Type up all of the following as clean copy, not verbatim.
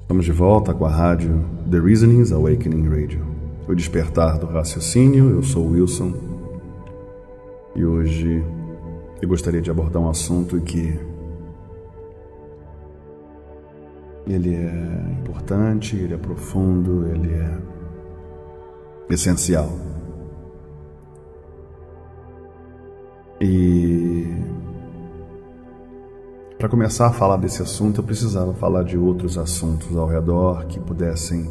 Estamos de volta com a rádio The Reasonings Awakening Radio, o despertar do raciocínio. Eu sou o Wilson e hoje eu gostaria de abordar um assunto que ele é importante, ele é profundo, ele é essencial. E para começar a falar desse assunto, eu precisava falar de outros assuntos ao redor que pudessem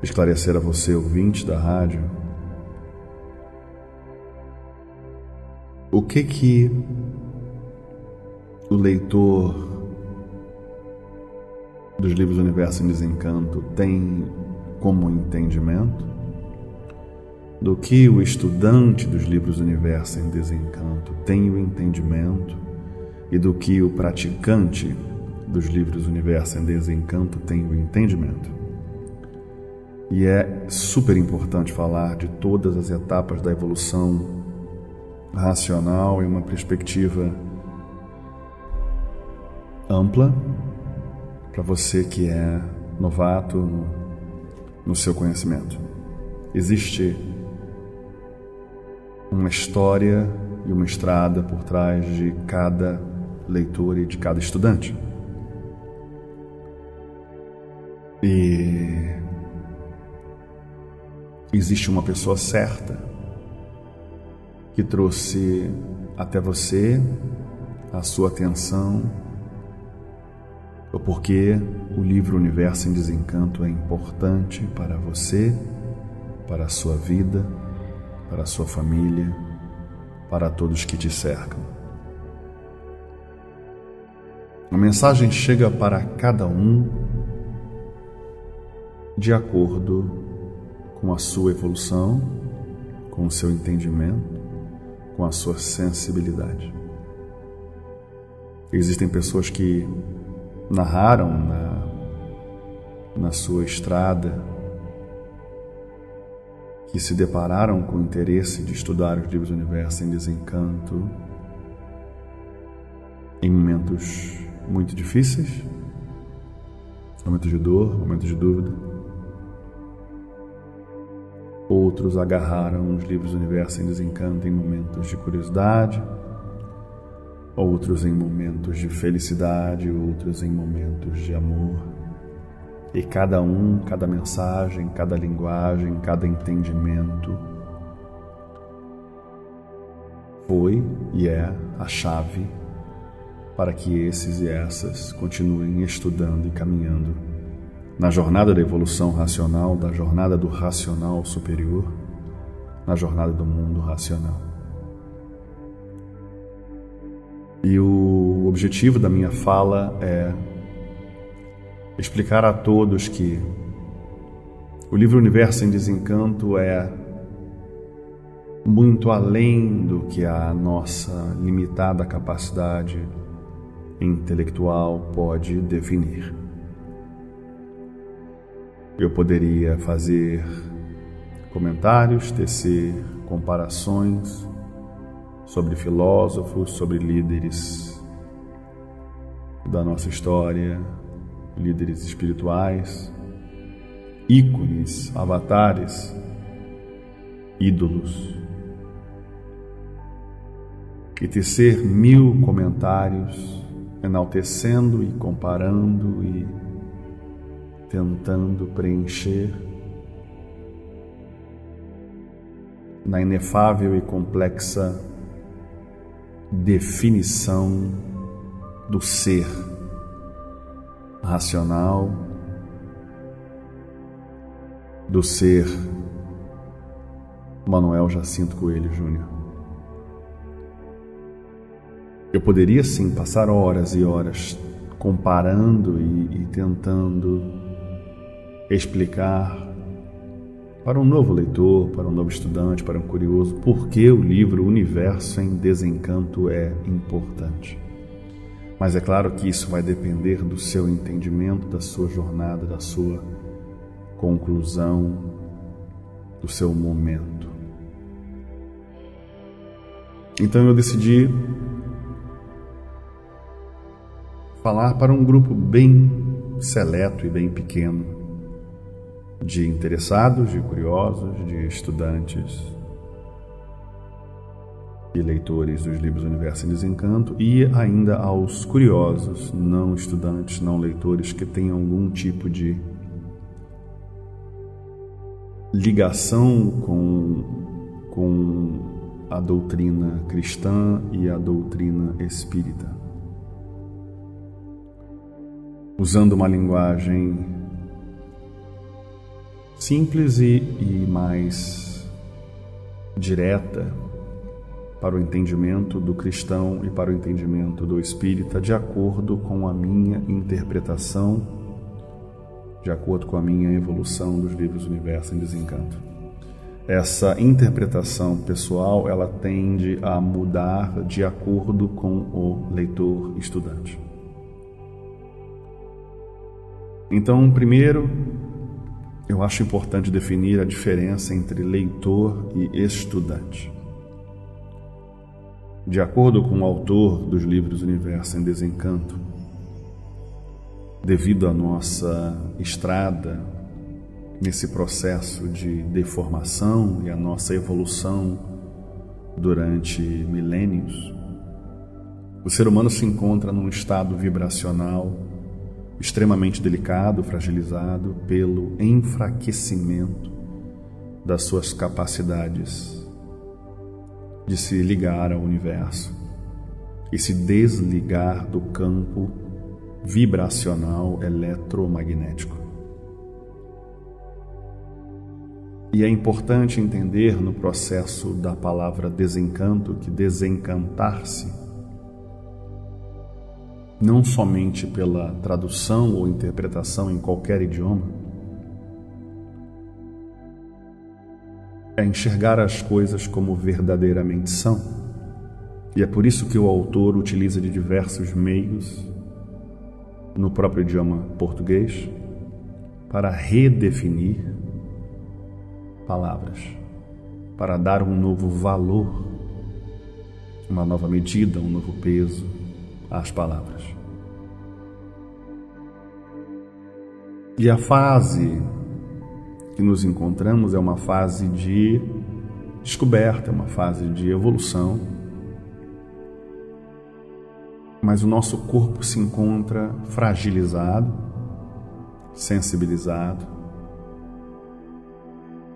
esclarecer a você, ouvinte da rádio, o que o leitor dos livros do Universo em Desencanto tem como entendimento, do que o estudante dos livros do Universo em Desencanto tem o entendimento, e do que o praticante dos livros do Universo em Desencanto tem o entendimento. E é super importante falar de todas as etapas da evolução racional em uma perspectiva ampla, para você que é novato no seu conhecimento. Existe uma história e uma estrada por trás de cada leitor e de cada estudante. E existe uma pessoa certa que trouxe até você a sua atenção, o porquê o livro Universo em Desencanto é importante para você, para a sua vida, para a sua família, para todos que te cercam. A mensagem chega para cada um de acordo com a sua evolução, com o seu entendimento, com a sua sensibilidade. Existem pessoas que narraram na sua estrada, que se depararam com o interesse de estudar os livros do Universo em Desencanto em momentos muito difíceis, momentos de dor, momentos de dúvida. Outros agarraram os livros do Universo em Desencanto em momentos de curiosidade, outros em momentos de felicidade, outros em momentos de amor. E cada mensagem, cada linguagem, cada entendimento foi e é a chave para que esses e essas continuem estudando e caminhando na jornada da evolução racional, da jornada do racional superior, na jornada do mundo racional. E o objetivo da minha fala é explicar a todos que o livro Universo em Desencanto é muito além do que a nossa limitada capacidade intelectual pode definir. Eu poderia fazer comentários, tecer comparações sobre filósofos, sobre líderes da nossa história, líderes espirituais, ícones, avatares, ídolos, e tecer 1000 comentários enaltecendo e comparando e tentando preencher na inefável e complexa definição do ser racional, do ser Manuel Jacinto Coelho Júnior. Eu poderia sim passar horas e horas comparando e tentando explicar para um novo leitor, para um novo estudante, para um curioso, por que o livro Universo em Desencanto é importante. Mas é claro que isso vai depender do seu entendimento, da sua jornada, da sua conclusão, do seu momento. Então eu decidi falar para um grupo bem seleto e bem pequeno de interessados, de curiosos, de estudantes e leitores dos livros Universo em Desencanto, e ainda aos curiosos, não estudantes, não leitores, que tenham algum tipo de ligação com a doutrina cristã e a doutrina espírita. Usando uma linguagem simples e mais direta para o entendimento do cristão e para o entendimento do espírita, de acordo com a minha interpretação, de acordo com a minha evolução dos livros Universo em Desencanto. Essa interpretação pessoal, ela tende a mudar de acordo com o leitor estudante. Então, primeiro, eu acho importante definir a diferença entre leitor e estudante. De acordo com o autor dos livros Universo em Desencanto, devido à nossa estrada nesse processo de deformação e a nossa evolução durante milênios, o ser humano se encontra num estado vibracional extremamente delicado, fragilizado pelo enfraquecimento das suas capacidades de se ligar ao universo e se desligar do campo vibracional eletromagnético. E é importante entender no processo da palavra desencanto que desencantar-se, não somente pela tradução ou interpretação em qualquer idioma, é enxergar as coisas como verdadeiramente são. E é por isso que o autor utiliza de diversos meios no próprio idioma português para redefinir palavras, para dar um novo valor, uma nova medida, um novo peso às palavras. E a fase que nos encontramos é uma fase de descoberta, é uma fase de evolução, mas o nosso corpo se encontra fragilizado, sensibilizado,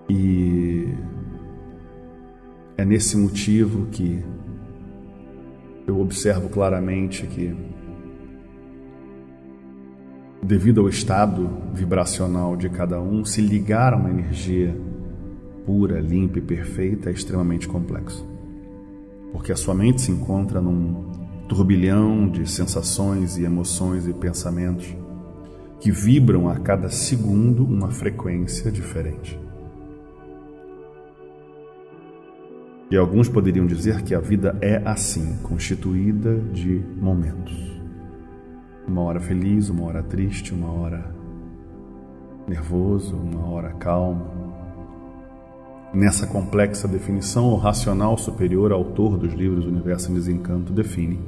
e é nesse motivo que eu observo claramente que, devido ao estado vibracional de cada um, se ligar a uma energia pura, limpa e perfeita é extremamente complexo. Porque a sua mente se encontra num turbilhão de sensações e emoções e pensamentos que vibram a cada segundo uma frequência diferente. E alguns poderiam dizer que a vida é assim, constituída de momentos. Uma hora feliz, uma hora triste, uma hora nervoso, uma hora calmo. Nessa complexa definição, o racional superior, autor dos livros Universo em Desencanto, define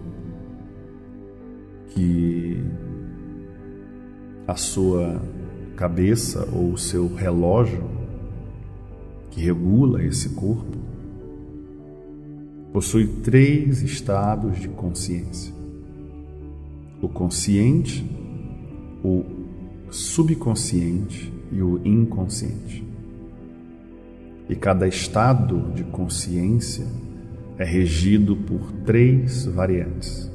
que a sua cabeça ou o seu relógio que regula esse corpo possui 3 estados de consciência: o consciente, o subconsciente e o inconsciente. E cada estado de consciência é regido por 3 variantes: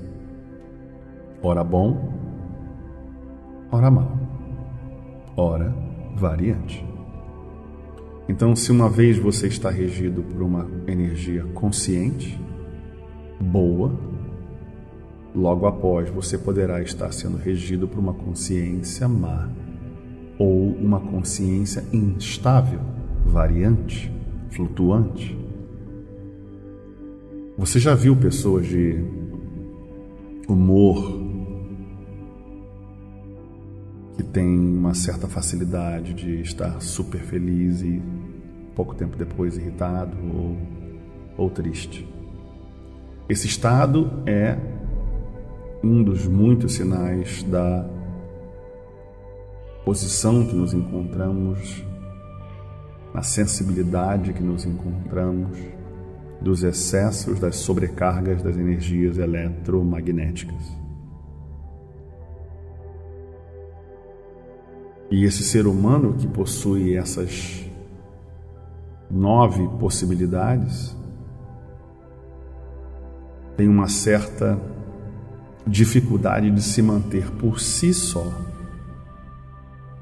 ora bom, ora mal, ora variante. Então, se uma vez você está regido por uma energia consciente, boa, logo após você poderá estar sendo regido por uma consciência má ou uma consciência instável, variante, flutuante. Você já viu pessoas de humor que têm uma certa facilidade de estar super feliz e pouco tempo depois irritado ou triste? Esse estado é um dos muitos sinais da posição que nos encontramos, na sensibilidade que nos encontramos, dos excessos, das sobrecargas das energias eletromagnéticas. E esse ser humano que possui essas 9 possibilidades tem uma certa dificuldade de se manter por si só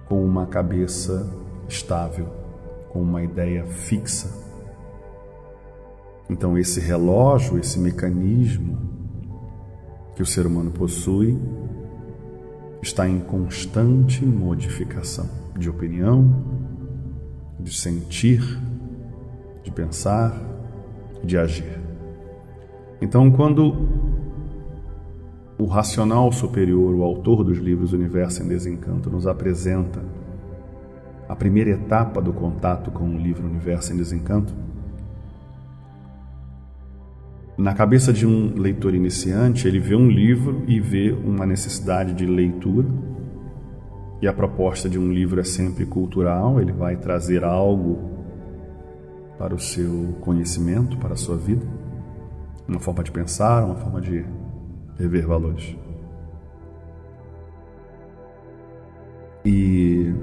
com uma cabeça estável, com uma ideia fixa. Então esse relógio, esse mecanismo que o ser humano possui está em constante modificação de opinião, de sentir, de pensar, de agir. Então, quando o racional superior, o autor dos livros Universo em Desencanto, nos apresenta a primeira etapa do contato com o livro Universo em Desencanto, na cabeça de um leitor iniciante, ele vê um livro e vê uma necessidade de leitura, e a proposta de um livro é sempre cultural, ele vai trazer algo para o seu conhecimento, para a sua vida, uma forma de pensar, uma forma de rever valores. E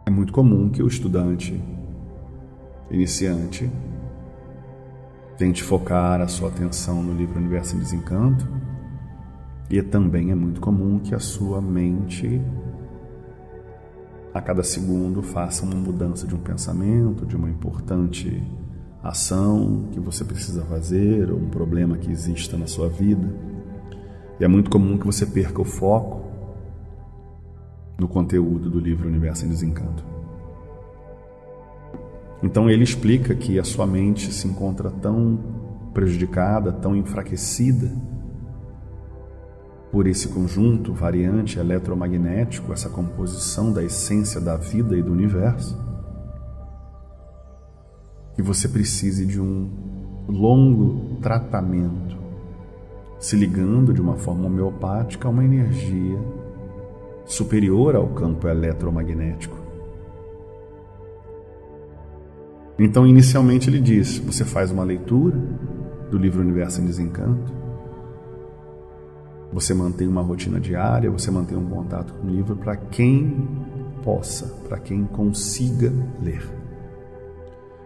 é muito comum que o estudante iniciante tente focar a sua atenção no livro Universo em Desencanto, e também é muito comum que a sua mente a cada segundo faça uma mudança de um pensamento, de uma importante ação que você precisa fazer, ou um problema que exista na sua vida. E é muito comum que você perca o foco no conteúdo do livro Universo em Desencanto. Então ele explica que a sua mente se encontra tão prejudicada, tão enfraquecida por esse conjunto variante eletromagnético, essa composição da essência da vida e do universo, que você precise de um longo tratamento, se ligando de uma forma homeopática a uma energia superior ao campo eletromagnético. Então, inicialmente ele diz, você faz uma leitura do livro Universo em Desencanto, você mantém uma rotina diária, você mantém um contato com o livro para quem possa, para quem consiga ler.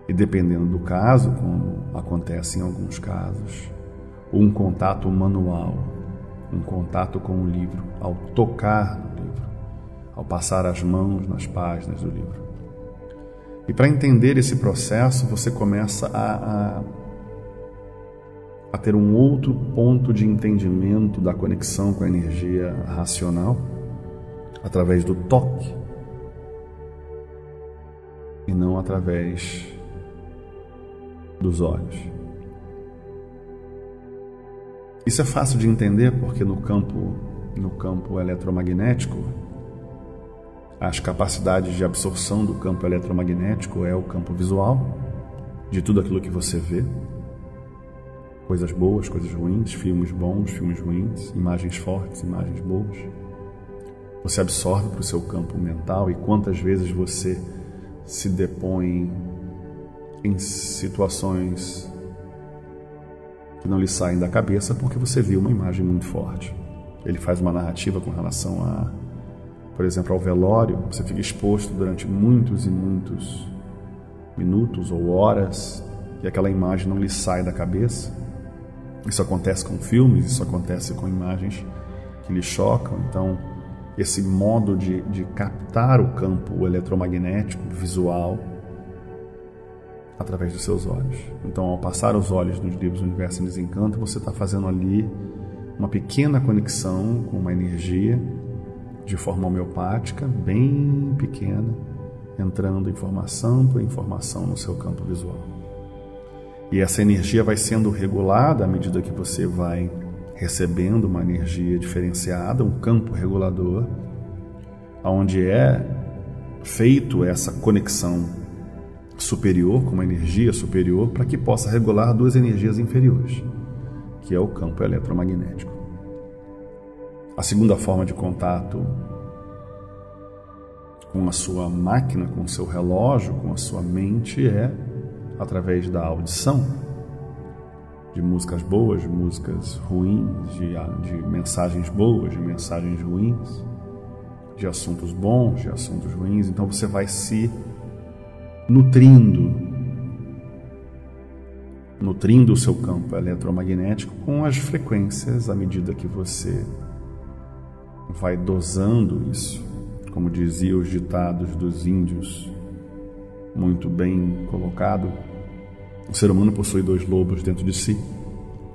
E dependendo do caso, como acontece em alguns casos, um contato manual, um contato com o livro, ao tocar no livro, ao passar as mãos nas páginas do livro. E para entender esse processo, você começa a ter um outro ponto de entendimento da conexão com a energia racional através do toque e não através dos olhos. Isso é fácil de entender porque no campo eletromagnético, as capacidades de absorção do campo eletromagnético é o campo visual, de tudo aquilo que você vê, coisas boas, coisas ruins, filmes bons, filmes ruins, imagens fortes, imagens boas. Você absorve para o seu campo mental, e quantas vezes você se depõe em situações que não lhe saem da cabeça porque você viu uma imagem muito forte. Ele faz uma narrativa com relação a, por exemplo, ao velório. Você fica exposto durante muitos e muitos minutos ou horas e aquela imagem não lhe sai da cabeça. Isso acontece com filmes, isso acontece com imagens que lhe chocam. Então, esse modo de captar o campo eletromagnético visual através dos seus olhos. Então, ao passar os olhos nos livros Universo em Desencanto, você está fazendo ali uma pequena conexão com uma energia de forma homeopática, bem pequena, entrando informação por informação no seu campo visual. E essa energia vai sendo regulada à medida que você vai recebendo uma energia diferenciada, um campo regulador, onde é feito essa conexão superior, com uma energia superior, para que possa regular duas energias inferiores, que é o campo eletromagnético. A segunda forma de contato com a sua máquina, com o seu relógio, com a sua mente é através da audição de músicas boas, de músicas ruins, de mensagens boas, de mensagens ruins, de assuntos bons, de assuntos ruins. Então você vai se nutrindo o seu campo eletromagnético com as frequências à medida que você vai dosando isso. Como diziam os ditados dos índios, muito bem colocado, o ser humano possui 2 lobos dentro de si,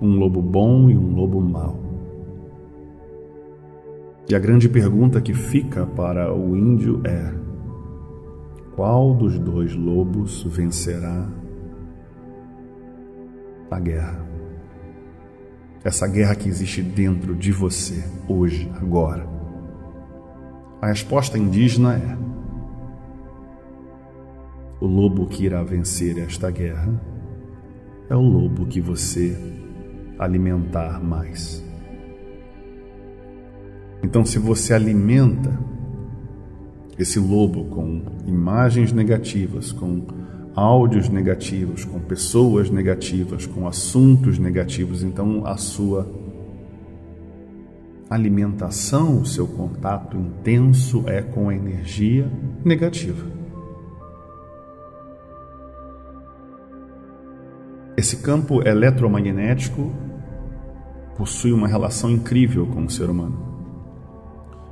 um lobo bom e um lobo mau. E a grande pergunta que fica para o índio é: qual dos 2 lobos vencerá a guerra? Essa guerra que existe dentro de você, hoje, agora. A resposta indígena é: o lobo que irá vencer esta guerra é o lobo que você alimentar mais. Então, se você alimenta esse lobo com imagens negativas, com áudios negativos, com pessoas negativas, com assuntos negativos, então a sua alimentação, o seu contato intenso é com a energia negativa. Esse campo eletromagnético possui uma relação incrível com o ser humano.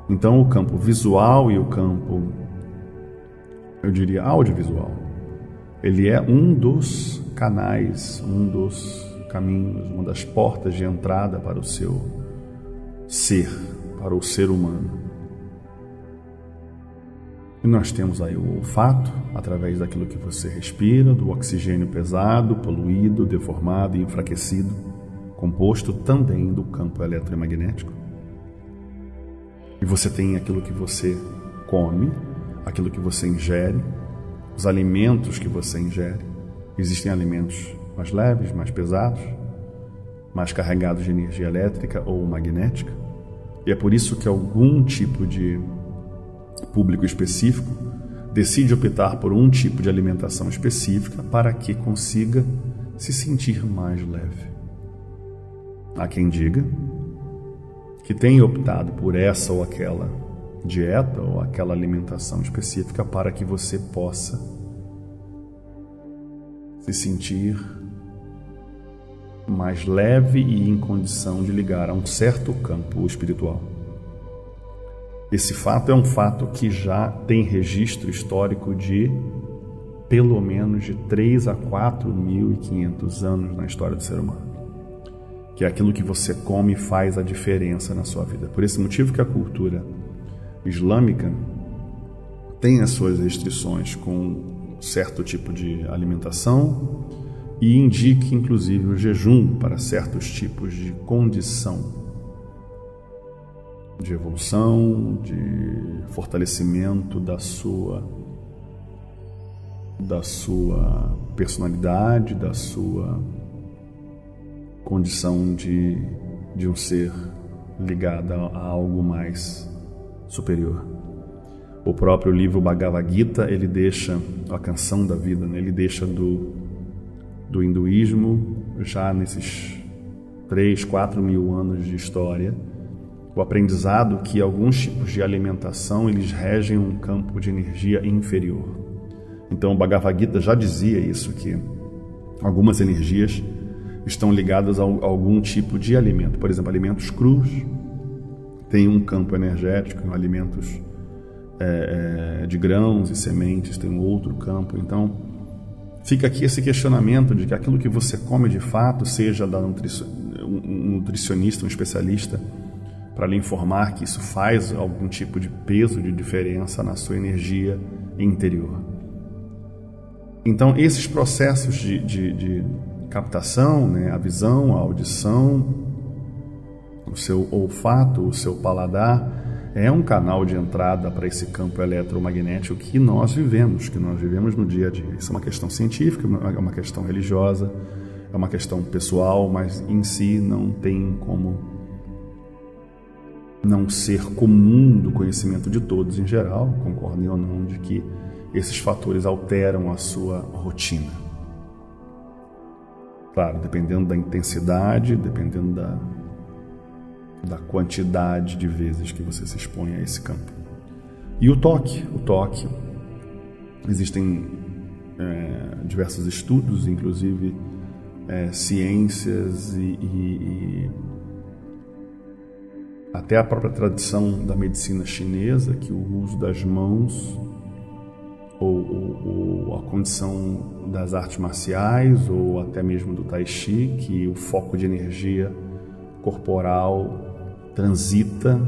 Então, o campo visual e o campo, eu diria, audiovisual, ele é um dos canais, um dos caminhos, uma das portas de entrada para o seu ser, para o ser humano. E nós temos aí o olfato, através daquilo que você respira, do oxigênio pesado, poluído, deformado e enfraquecido, composto também do campo eletromagnético. E você tem aquilo que você come, aquilo que você ingere, os alimentos que você ingere. Existem alimentos mais leves, mais pesados, mais carregados de energia elétrica ou magnética. E é por isso que algum tipo de público específico decide optar por um tipo de alimentação específica para que consiga se sentir mais leve. Há quem diga que tem optado por essa ou aquela dieta ou aquela alimentação específica para que você possa se sentir mais leve e em condição de ligar a um certo campo espiritual. Esse fato é um fato que já tem registro histórico de pelo menos de 3 a 4.500 anos na história do ser humano. Que é aquilo que você come faz a diferença na sua vida. Por esse motivo que a cultura islâmica tem as suas restrições com certo tipo de alimentação e indica inclusive o jejum para certos tipos de condição de evolução, de fortalecimento da sua personalidade, da sua condição de um ser ligado a algo mais superior. O próprio livro Bhagavad Gita, ele deixa a canção da vida, né? Ele deixa do hinduísmo, já nesses 3, 4 mil anos de história, o aprendizado que alguns tipos de alimentação eles regem um campo de energia inferior. Então o Bhagavad Gita já dizia isso, que algumas energias estão ligadas a algum tipo de alimento. Por exemplo, alimentos crus têm um campo energético, alimentos de grãos e sementes têm um outro campo. Então fica aqui esse questionamento de que aquilo que você come de fato, seja um nutricionista, um especialista, para lhe informar que isso faz algum tipo de peso, de diferença na sua energia interior. Então, esses processos de captação, né, a visão, a audição, o seu olfato, o seu paladar, é um canal de entrada para esse campo eletromagnético que nós vivemos no dia a dia. Isso é uma questão científica, é uma questão religiosa, é uma questão pessoal, mas em si não tem como não ser comum do conhecimento de todos em geral, concordem ou não, de que esses fatores alteram a sua rotina. Claro, dependendo da intensidade, dependendo da quantidade de vezes que você se expõe a esse campo. E o toque, existem diversos estudos, inclusive ciências e até a própria tradição da medicina chinesa, que o uso das mãos ou a condição das artes marciais ou até mesmo do Tai Chi, que o foco de energia corporal transita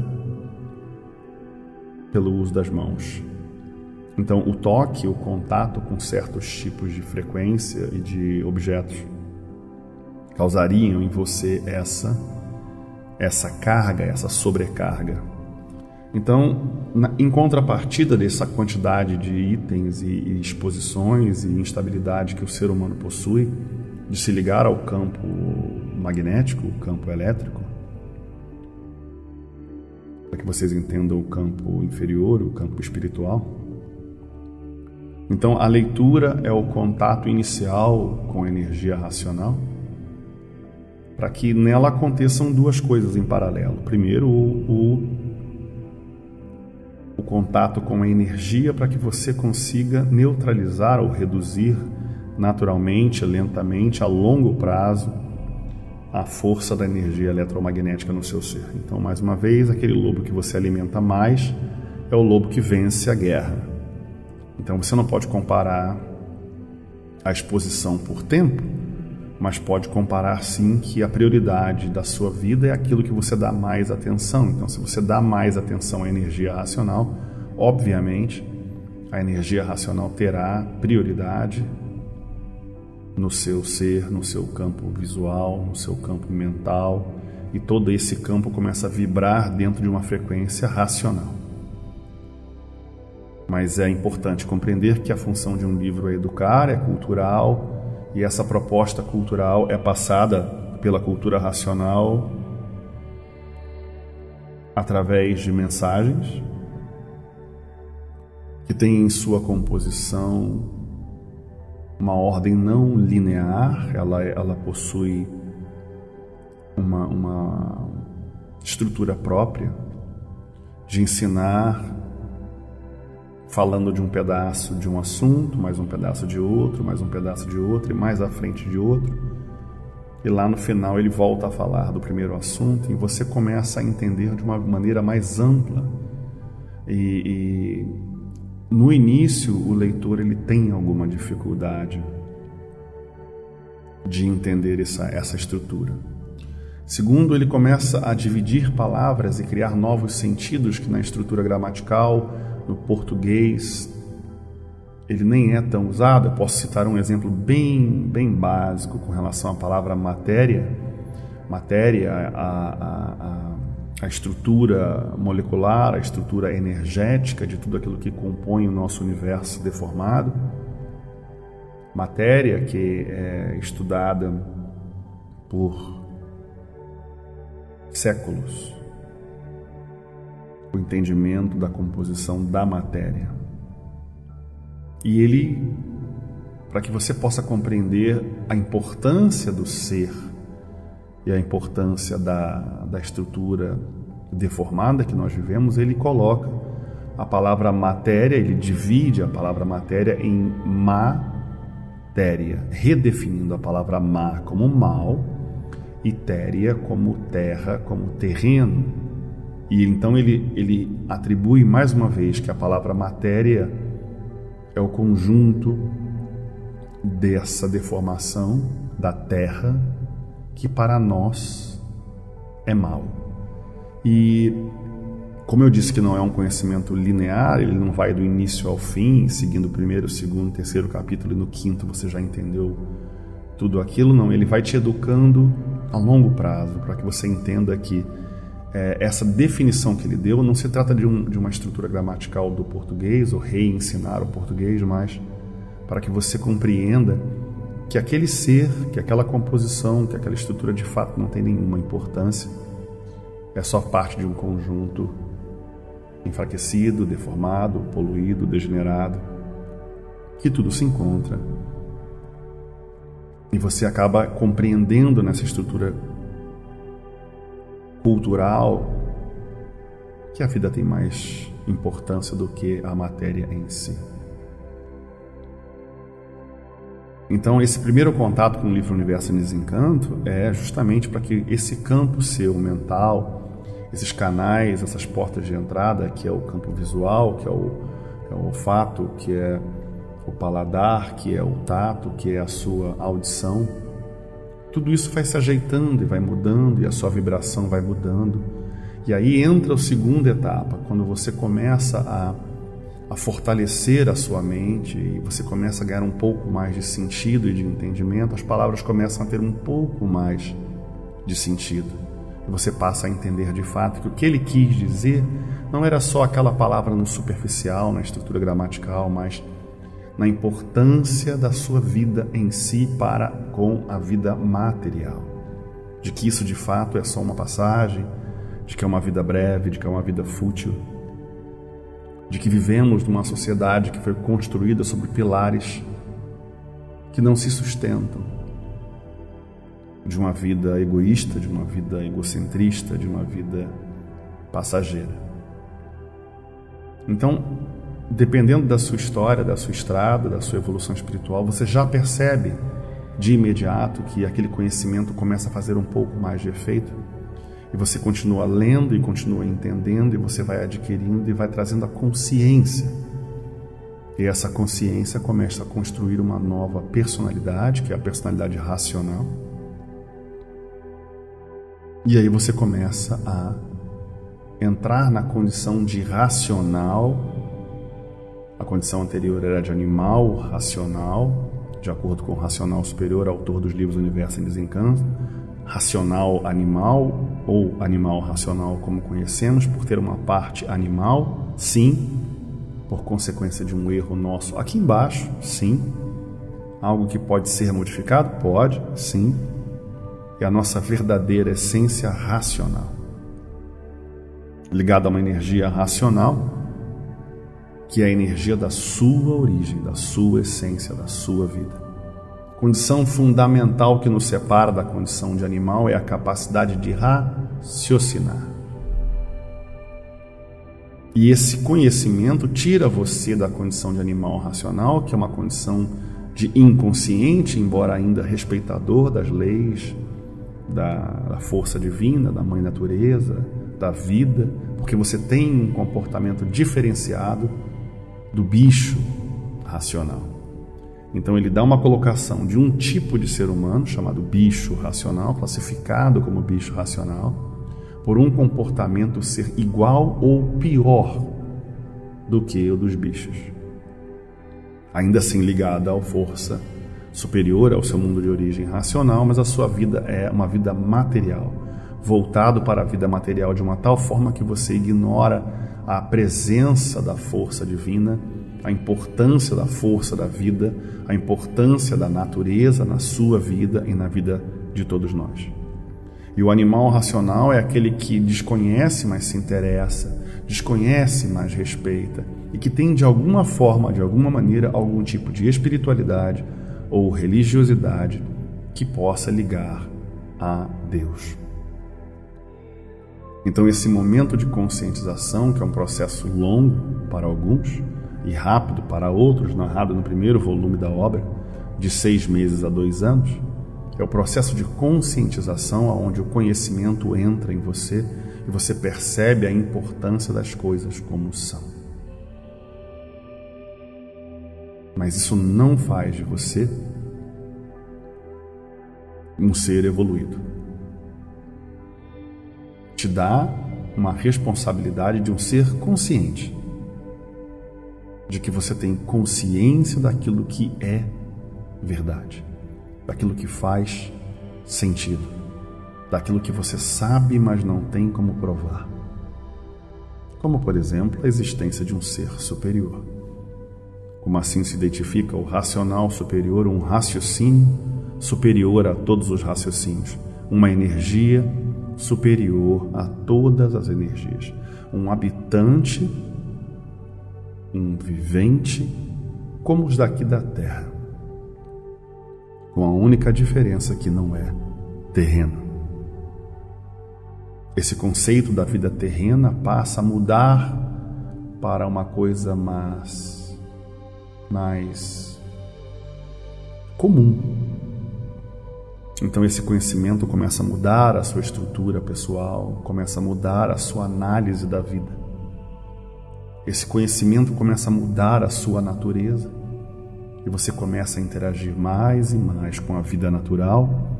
pelo uso das mãos. Então, o toque, o contato com certos tipos de frequência e de objetos causariam em você essa carga, essa sobrecarga. Então, em contrapartida dessa quantidade de itens e exposições e instabilidade que o ser humano possui, de se ligar ao campo magnético, o campo elétrico, para que vocês entendam o campo inferior, o campo espiritual. Então, a leitura é o contato inicial com a energia racional, para que nela aconteçam duas coisas em paralelo. Primeiro, o contato com a energia, para que você consiga neutralizar ou reduzir naturalmente, lentamente, a longo prazo, a força da energia eletromagnética no seu ser. Então, mais uma vez, aquele lobo que você alimenta mais é o lobo que vence a guerra. Então, você não pode comparar a exposição por tempo, mas pode comparar sim que a prioridade da sua vida é aquilo que você dá mais atenção. Então, se você dá mais atenção à energia racional, obviamente, a energia racional terá prioridade no seu ser, no seu campo visual, no seu campo mental, e todo esse campo começa a vibrar dentro de uma frequência racional. Mas é importante compreender que a função de um livro é educar, é cultural, e essa proposta cultural é passada pela cultura racional através de mensagens que têm em sua composição uma ordem não linear. Ela possui uma estrutura própria de ensinar, falando de um pedaço de um assunto, mais um pedaço de outro, mais um pedaço de outro, e mais à frente de outro. E lá no final ele volta a falar do primeiro assunto, e você começa a entender de uma maneira mais ampla. E no início o leitor ele tem alguma dificuldade de entender essa estrutura. Segundo, ele começa a dividir palavras e criar novos sentidos que na estrutura gramatical, no português, ele nem é tão usado. Eu posso citar um exemplo bem básico com relação à palavra matéria. Matéria, a estrutura molecular, a estrutura energética de tudo aquilo que compõe o nosso universo deformado. Matéria que é estudada por séculos. O entendimento da composição da matéria. E ele, para que você possa compreender a importância do ser e a importância da estrutura deformada que nós vivemos, ele coloca a palavra matéria, ele divide a palavra matéria em matéria, redefinindo a palavra má como mal e téria como terra, como terreno. E então ele atribui mais uma vez que a palavra matéria é o conjunto dessa deformação da terra que para nós é mal. E como eu disse que não é um conhecimento linear, ele não vai do início ao fim, seguindo o primeiro, segundo, terceiro capítulo, e no quinto você já entendeu tudo aquilo. Não, ele vai te educando a longo prazo, para que você entenda que essa definição que ele deu não se trata de uma estrutura gramatical do português ou reensinar o português, mas para que você compreenda que aquele ser, que aquela composição, que aquela estrutura de fato não tem nenhuma importância é só parte de um conjunto enfraquecido, deformado, poluído, degenerado, que tudo se encontra. E você acaba compreendendo nessa estrutura cultural que a vida tem mais importância do que a matéria em si. Então, esse primeiro contato com o livro Universo em Desencanto é justamente para que esse campo seu mental, esses canais, essas portas de entrada, que é o campo visual, que é o olfato, que é o paladar, que é o tato, que é a sua audição, tudo isso vai se ajeitando e vai mudando, e a sua vibração vai mudando. E aí entra a segunda etapa, quando você começa a fortalecer a sua mente e você começa a ganhar um pouco mais de sentido e de entendimento, as palavras começam a ter um pouco mais de sentido. E você passa a entender de fato que o que ele quis dizer não era só aquela palavra no superficial, na estrutura gramatical, mas na importância da sua vida em si para com a vida material. De que isso de fato é só uma passagem, de que é uma vida breve, de que é uma vida fútil, de que vivemos numa sociedade que foi construída sobre pilares que não se sustentam, de uma vida egoísta, de uma vida egocentrista, de uma vida passageira. Então, dependendo da sua história, da sua estrada, da sua evolução espiritual, você já percebe de imediato que aquele conhecimento começa a fazer um pouco mais de efeito. E você continua lendo e continua entendendo, e você vai adquirindo e vai trazendo a consciência. E essa consciência começa a construir uma nova personalidade, que é a personalidade racional. E aí você começa a entrar na condição de racional. A condição anterior era de animal racional, de acordo com o racional superior, autor dos livros Universo em Desencanto. Racional animal, ou animal racional como conhecemos, por ter uma parte animal, sim, por consequência de um erro nosso aqui embaixo, sim. Algo que pode ser modificado? Pode, sim. É a nossa verdadeira essência racional, ligada a uma energia racional, que é a energia da sua origem, da sua essência, da sua vida. Condição fundamental que nos separa da condição de animal é a capacidade de raciocinar. E esse conhecimento tira você da condição de animal racional, que é uma condição de inconsciente, embora ainda respeitador das leis, da força divina, da mãe natureza, da vida, porque você tem um comportamento diferenciado do bicho racional. Então ele dá uma colocação de um tipo de ser humano, chamado bicho racional, classificado como bicho racional, por um comportamento ser igual ou pior do que o dos bichos. Ainda assim ligada à força superior ao seu mundo de origem racional, mas a sua vida é uma vida material, voltado para a vida material de uma tal forma que você ignora a presença da força divina, a importância da força da vida, a importância da natureza na sua vida e na vida de todos nós. E o animal racional é aquele que desconhece, mas se interessa, desconhece, mas respeita, e que tem de alguma forma, de alguma maneira, algum tipo de espiritualidade ou religiosidade que possa ligar a Deus. Então esse momento de conscientização, que é um processo longo para alguns e rápido para outros, narrado no primeiro volume da obra, de 6 meses a 2 anos, é o processo de conscientização onde o conhecimento entra em você e você percebe a importância das coisas como são. Mas isso não faz de você um ser evoluído. Te dá uma responsabilidade de um ser consciente, de que você tem consciência daquilo que é verdade, daquilo que faz sentido, daquilo que você sabe, mas não tem como provar. Como, por exemplo, a existência de um ser superior. Como assim se identifica o racional superior, um raciocínio superior a todos os raciocínios, uma energia superior a todas as energias, um habitante, um vivente, como os daqui da Terra, com a única diferença que não é terreno. Esse conceito da vida terrena passa a mudar para uma coisa mais comum. Então esse conhecimento começa a mudar a sua estrutura pessoal, começa a mudar a sua análise da vida. Esse conhecimento começa a mudar a sua natureza e você começa a interagir mais e mais com a vida natural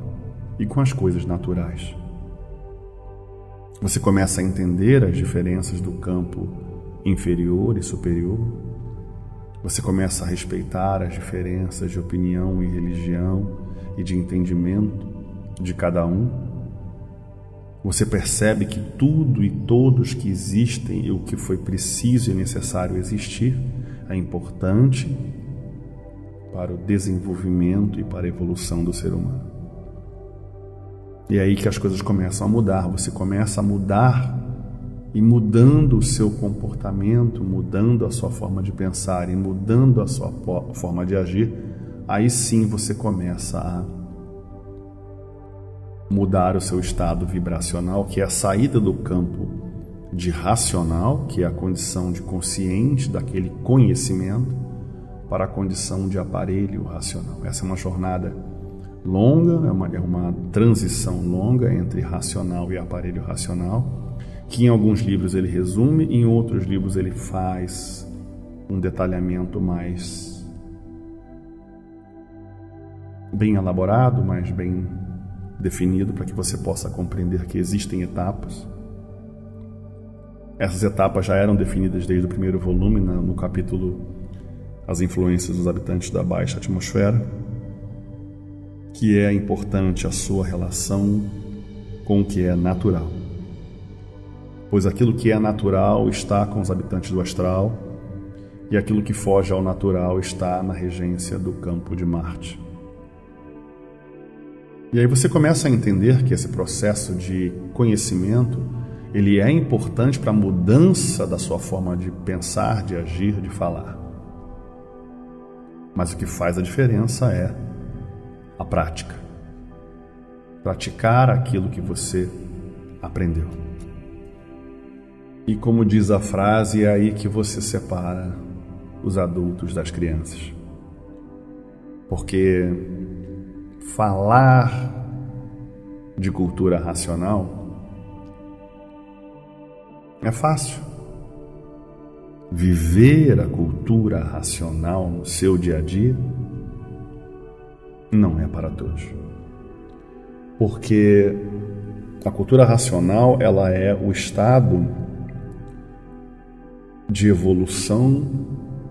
e com as coisas naturais. Você começa a entender as diferenças do campo inferior e superior. Você começa a respeitar as diferenças de opinião e religião e de entendimento de cada um. Você percebe que tudo e todos que existem e o que foi preciso e necessário existir é importante para o desenvolvimento e para a evolução do ser humano. E é aí que as coisas começam a mudar. Você começa a mudar e mudando o seu comportamento, mudando a sua forma de pensar e mudando a sua forma de agir, aí sim você começa a mudar o seu estado vibracional, que é a saída do campo de racional, que é a condição de consciente daquele conhecimento, para a condição de aparelho racional. Essa é uma jornada longa, é uma transição longa entre racional e aparelho racional, que em alguns livros ele resume, em outros livros ele faz um detalhamento mais bem elaborado, mais bem definido, para que você possa compreender que existem etapas. Essas etapas já eram definidas desde o primeiro volume, no capítulo As Influências dos Habitantes da Baixa Atmosfera, que é importante a sua relação com o que é natural. Pois aquilo que é natural está com os habitantes do astral e aquilo que foge ao natural está na regência do campo de Marte. E aí você começa a entender que esse processo de conhecimento, ele é importante para a mudança da sua forma de pensar, de agir, de falar. Mas o que faz a diferença é a prática. Praticar aquilo que você aprendeu. E como diz a frase, é aí que você separa os adultos das crianças. Porque falar de cultura racional é fácil. Viver a cultura racional no seu dia a dia não é para todos. Porque a cultura racional, ela é o estado de evolução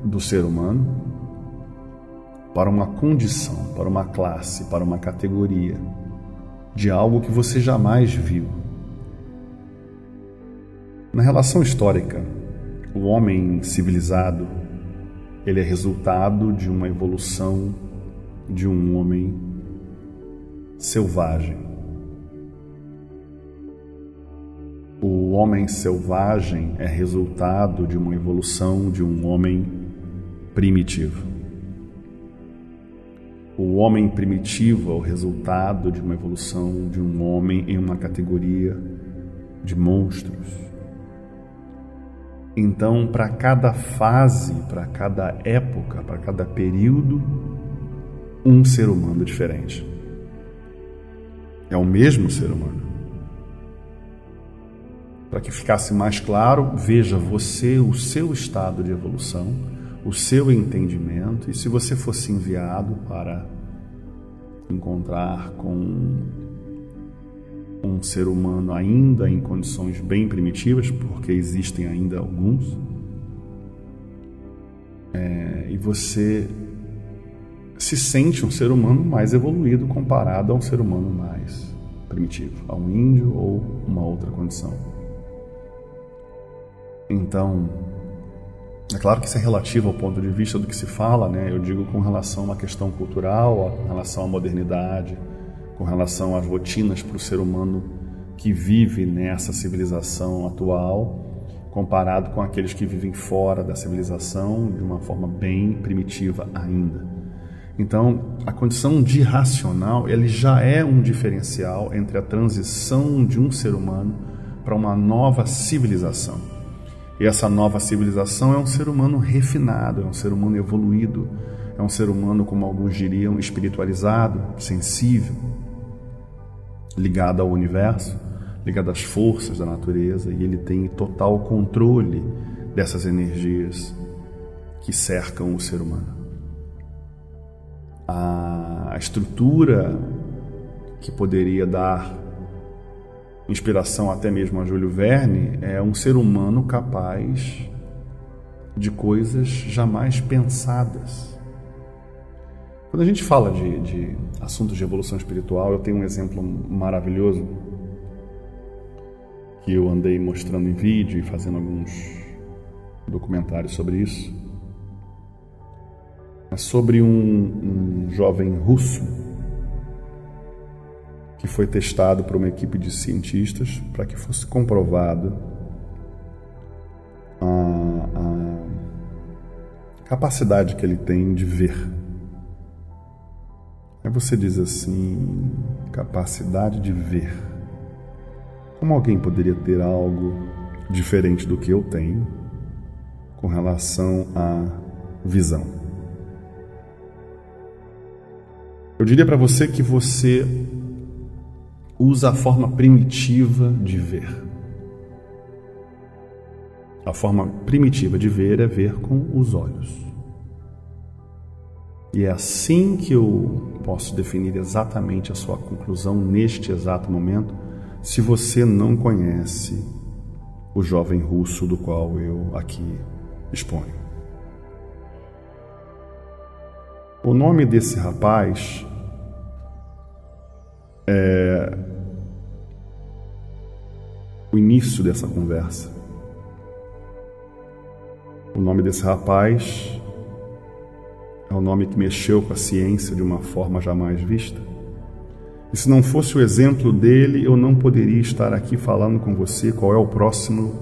do ser humano para uma condição, para uma classe, para uma categoria de algo que você jamais viu. Na relação histórica, o homem civilizado, ele é resultado de uma evolução de um homem selvagem. O homem selvagem é resultado de uma evolução de um homem primitivo. O homem primitivo é o resultado de uma evolução de um homem em uma categoria de monstros. Então, para cada fase, para cada época, para cada período, um ser humano diferente. É o mesmo ser humano. Para que ficasse mais claro, veja você, o seu estado de evolução, o seu entendimento, e se você fosse enviado para encontrar com um ser humano ainda em condições bem primitivas, porque existem ainda alguns, e você se sente um ser humano mais evoluído comparado a um ser humano mais primitivo, a um índio ou uma outra condição. Então, é claro que isso é relativo ao ponto de vista do que se fala, né? Eu digo com relação a uma questão cultural, com relação à modernidade, com relação às rotinas para o ser humano que vive nessa civilização atual, comparado com aqueles que vivem fora da civilização de uma forma bem primitiva ainda. Então, a condição de racional, ele já é um diferencial entre a transição de um ser humano para uma nova civilização. E essa nova civilização é um ser humano refinado, é um ser humano evoluído, é um ser humano, como alguns diriam, espiritualizado, sensível, ligado ao universo, ligado às forças da natureza, e ele tem total controle dessas energias que cercam o ser humano. A estrutura que poderia dar inspiração até mesmo a Júlio Verne é um ser humano capaz de coisas jamais pensadas. Quando a gente fala de assuntos de evolução espiritual, eu tenho um exemplo maravilhoso que eu andei mostrando em vídeo e fazendo alguns documentários sobre isso. É sobre um jovem russo que foi testado por uma equipe de cientistas para que fosse comprovado a capacidade que ele tem de ver. Aí você diz assim, capacidade de ver. Como alguém poderia ter algo diferente do que eu tenho com relação à visão? Eu diria para você que você usa a forma primitiva de ver. A forma primitiva de ver é ver com os olhos. E é assim que eu posso definir exatamente a sua conclusão neste exato momento, se você não conhece o jovem russo do qual eu aqui exponho. O nome desse rapaz é o início dessa conversa. O nome desse rapaz é o nome que mexeu com a ciência de uma forma jamais vista. E se não fosse o exemplo dele, eu não poderia estar aqui falando com você qual é o próximo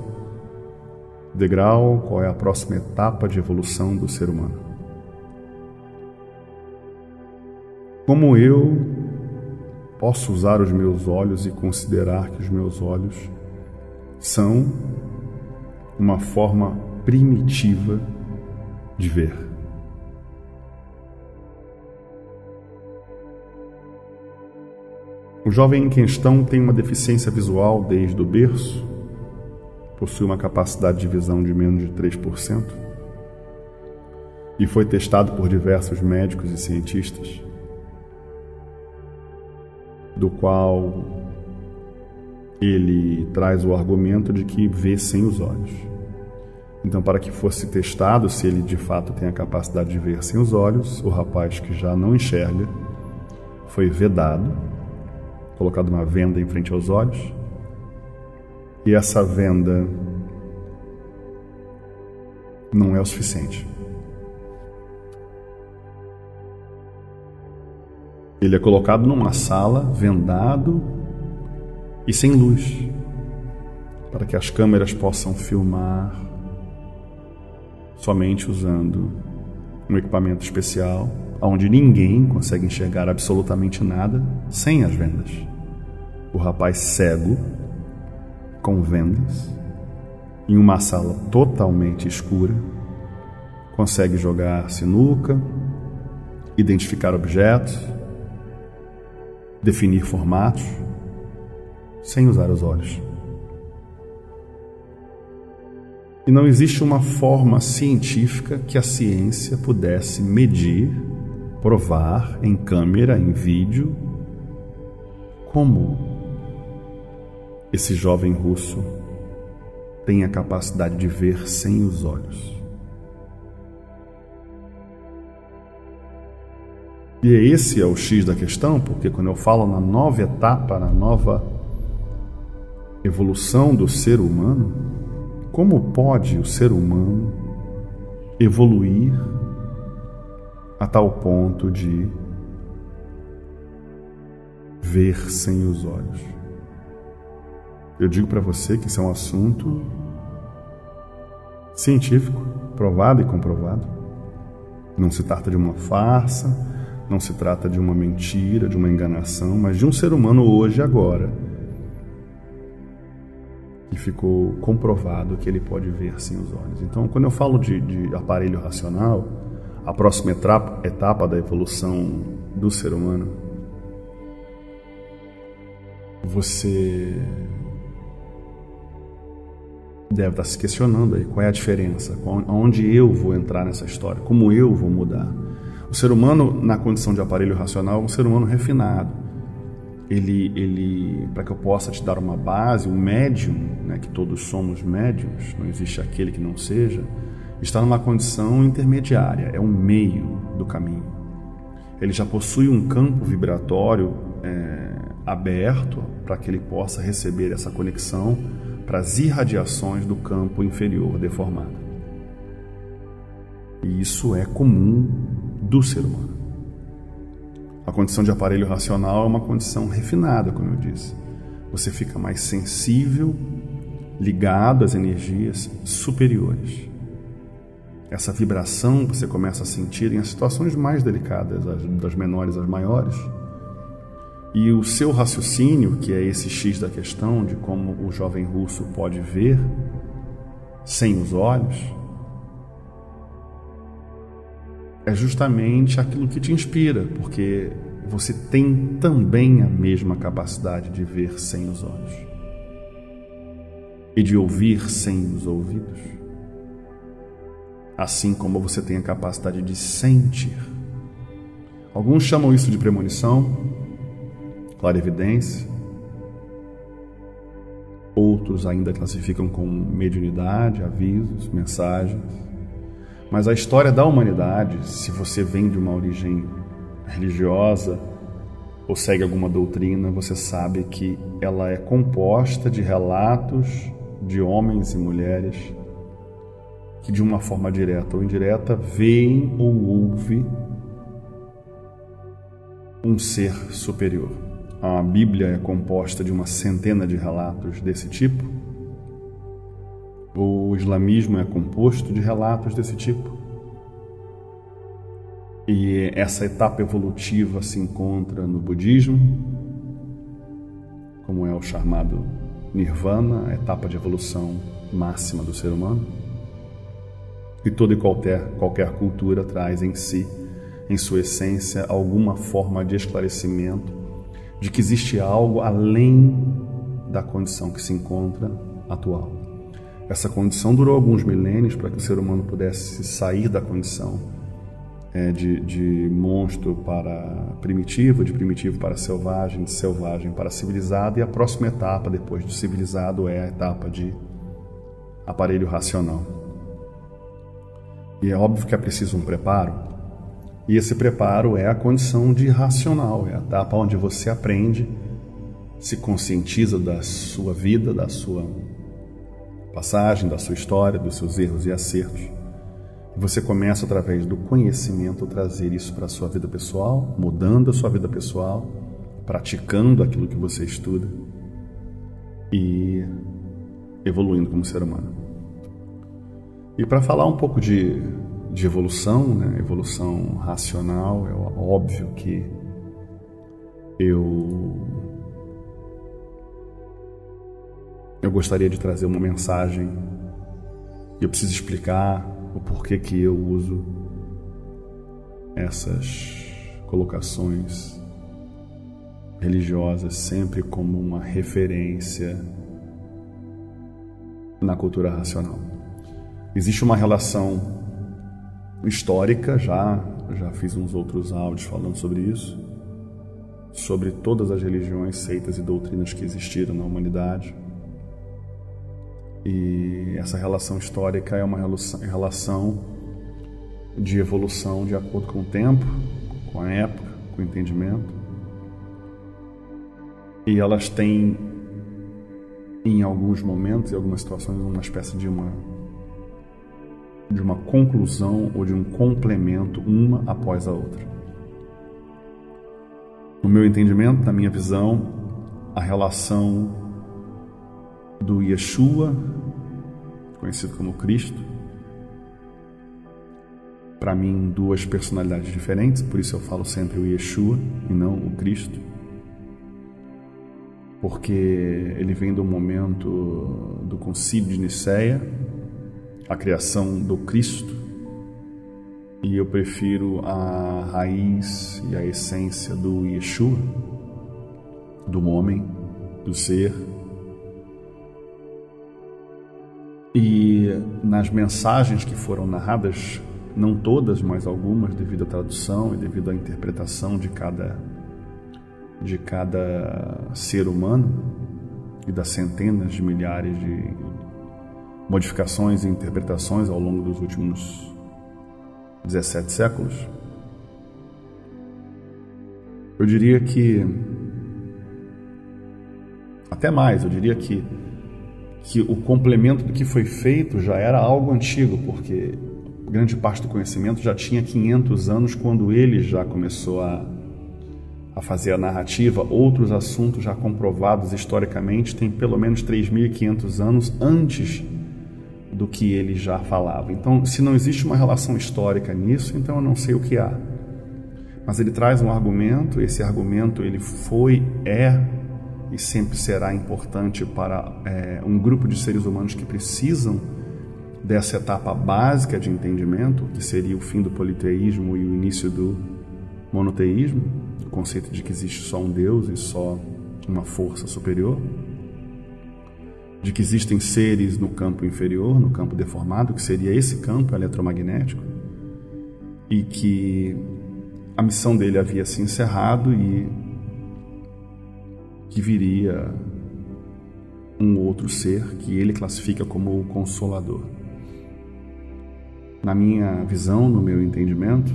degrau, qual é a próxima etapa de evolução do ser humano. Como eu posso usar os meus olhos e considerar que os meus olhos são uma forma primitiva de ver? O jovem em questão tem uma deficiência visual desde o berço, possui uma capacidade de visão de menos de 3% e foi testado por diversos médicos e cientistas, do qual ele traz o argumento de que vê sem os olhos. Então, para que fosse testado se ele de fato tem a capacidade de ver sem os olhos, o rapaz que já não enxerga foi vedado, colocado uma venda em frente aos olhos, e essa venda não é o suficiente. Ele é colocado numa sala, vendado e sem luz, para que as câmeras possam filmar somente usando um equipamento especial, onde ninguém consegue enxergar absolutamente nada sem as vendas. O rapaz cego, com vendas, em uma sala totalmente escura, consegue jogar sinuca, identificar objetos, definir formatos, sem usar os olhos. E não existe uma forma científica que a ciência pudesse medir, provar em câmera, em vídeo, como esse jovem russo tem a capacidade de ver sem os olhos. E esse é o X da questão, porque quando eu falo na nova etapa, na nova evolução do ser humano, como pode o ser humano evoluir a tal ponto de ver sem os olhos? Eu digo para você que isso é um assunto científico, provado e comprovado. Não se trata de uma farsa, não se trata de uma mentira, de uma enganação, mas de um ser humano hoje, agora, que ficou comprovado que ele pode ver sem os olhos. Então, quando eu falo de aparelho racional, a próxima etapa da evolução do ser humano, você deve estar se questionando aí qual é a diferença, onde eu vou entrar nessa história, como eu vou mudar. O ser humano, na condição de aparelho racional, é um ser humano refinado. Ele, para que eu possa te dar uma base, o médium, né, que todos somos médiums, não existe aquele que não seja, está numa condição intermediária, é um meio do caminho. Ele já possui um campo vibratório aberto para que ele possa receber essa conexão para as irradiações do campo inferior deformado. E isso é comum do ser humano. A condição de aparelho racional é uma condição refinada, como eu disse. Você fica mais sensível, ligado às energias superiores. Essa vibração você começa a sentir em situações mais delicadas, das menores às maiores. E o seu raciocínio, que é esse X da questão de como o jovem russo pode ver sem os olhos, é justamente aquilo que te inspira, porque você tem também a mesma capacidade de ver sem os olhos e de ouvir sem os ouvidos, assim como você tem a capacidade de sentir. Alguns chamam isso de premonição, clarividência, outros ainda classificam como mediunidade, avisos, mensagens. Mas a história da humanidade, se você vem de uma origem religiosa ou segue alguma doutrina, você sabe que ela é composta de relatos de homens e mulheres que de uma forma direta ou indireta veem ou ouvem um ser superior. A Bíblia é composta de uma centena de relatos desse tipo. O islamismo é composto de relatos desse tipo. E essa etapa evolutiva se encontra no budismo, como é o chamado Nirvana, a etapa de evolução máxima do ser humano. E toda e qualquer cultura traz em si, em sua essência, alguma forma de esclarecimento de que existe algo além da condição que se encontra atual. Essa condição durou alguns milênios para que o ser humano pudesse sair da condição de monstro para primitivo, de primitivo para selvagem, de selvagem para civilizado, e a próxima etapa, depois do civilizado, é a etapa de aparelho racional. E é óbvio que é preciso um preparo, e esse preparo é a condição de racional, é a etapa onde você aprende, se conscientiza da sua vida, da sua passagem, da sua história, dos seus erros e acertos. E você começa, através do conhecimento, a trazer isso para a sua vida pessoal, mudando a sua vida pessoal, praticando aquilo que você estuda e evoluindo como ser humano. E para falar um pouco de evolução, né? Evolução racional, é óbvio que eu gostaria de trazer uma mensagem. Eu preciso explicar o porquê que eu uso essas colocações religiosas sempre como uma referência na cultura racional. Existe uma relação histórica, já fiz uns outros áudios falando sobre isso, sobre todas as religiões, seitas e doutrinas que existiram na humanidade. E essa relação histórica é uma relação de evolução de acordo com o tempo, com a época, com o entendimento. E elas têm, em alguns momentos, em algumas situações, uma espécie de uma conclusão ou de um complemento, uma após a outra. No meu entendimento, na minha visão, a relação do Yeshua, conhecido como Cristo. Para mim, duas personalidades diferentes, por isso eu falo sempre o Yeshua e não o Cristo, porque ele vem do momento do Concílio de Nicéia, a criação do Cristo, e eu prefiro a raiz e a essência do Yeshua, do homem, do ser. E nas mensagens que foram narradas, não todas, mas algumas, devido à tradução e devido à interpretação de cada ser humano e das centenas de milhares de modificações e interpretações ao longo dos últimos 17 séculos, eu diria que até mais, eu diria que o complemento do que foi feito já era algo antigo, porque grande parte do conhecimento já tinha 500 anos quando ele já começou a fazer a narrativa. Outros assuntos já comprovados historicamente têm pelo menos 3.500 anos antes do que ele já falava. Então, se não existe uma relação histórica nisso, então eu não sei o que há. Mas ele traz um argumento, esse argumento ele foi, é e sempre será importante para um grupo de seres humanos que precisam dessa etapa básica de entendimento, que seria o fim do politeísmo e o início do monoteísmo, o conceito de que existe só um Deus e só uma força superior, de que existem seres no campo inferior, no campo deformado, que seria esse campo eletromagnético, e que a missão dele havia se encerrado e que viria um outro ser que ele classifica como o Consolador. Na minha visão, no meu entendimento,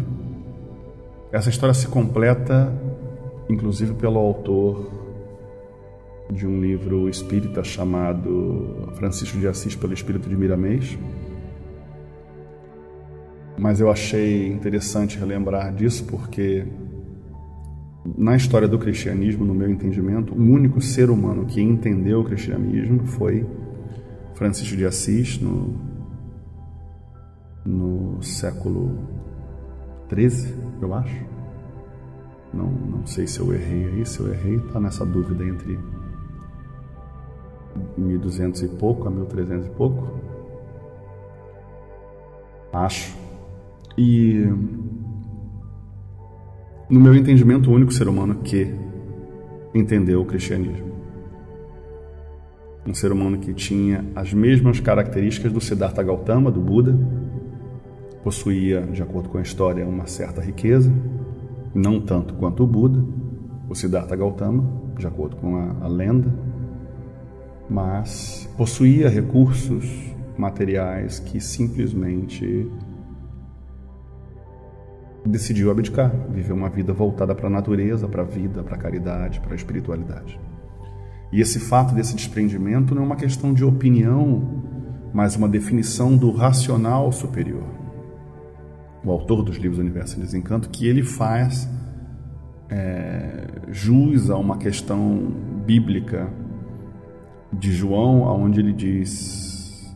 essa história se completa, inclusive, pelo autor de um livro espírita chamado Francisco de Assis pelo Espírito de Miramês. Mas eu achei interessante relembrar disso porque na história do cristianismo, no meu entendimento, o único ser humano que entendeu o cristianismo foi Francisco de Assis no século XIII, eu acho. Não sei se eu errei aí. Se eu errei, está nessa dúvida entre 1200 e pouco a 1300 e pouco, acho. E no meu entendimento, o único ser humano que entendeu o cristianismo, um ser humano que tinha as mesmas características do Siddhartha Gautama, do Buda, possuía, de acordo com a história, uma certa riqueza, não tanto quanto o Buda, o Siddhartha Gautama, de acordo com a lenda, mas possuía recursos materiais que simplesmente decidiu abdicar, viver uma vida voltada para a natureza, para a vida, para a caridade, para a espiritualidade. E esse fato desse desprendimento não é uma questão de opinião, mas uma definição do racional superior. O autor dos livros Universo e Desencanto, que ele faz jus a uma questão bíblica de João, onde ele diz,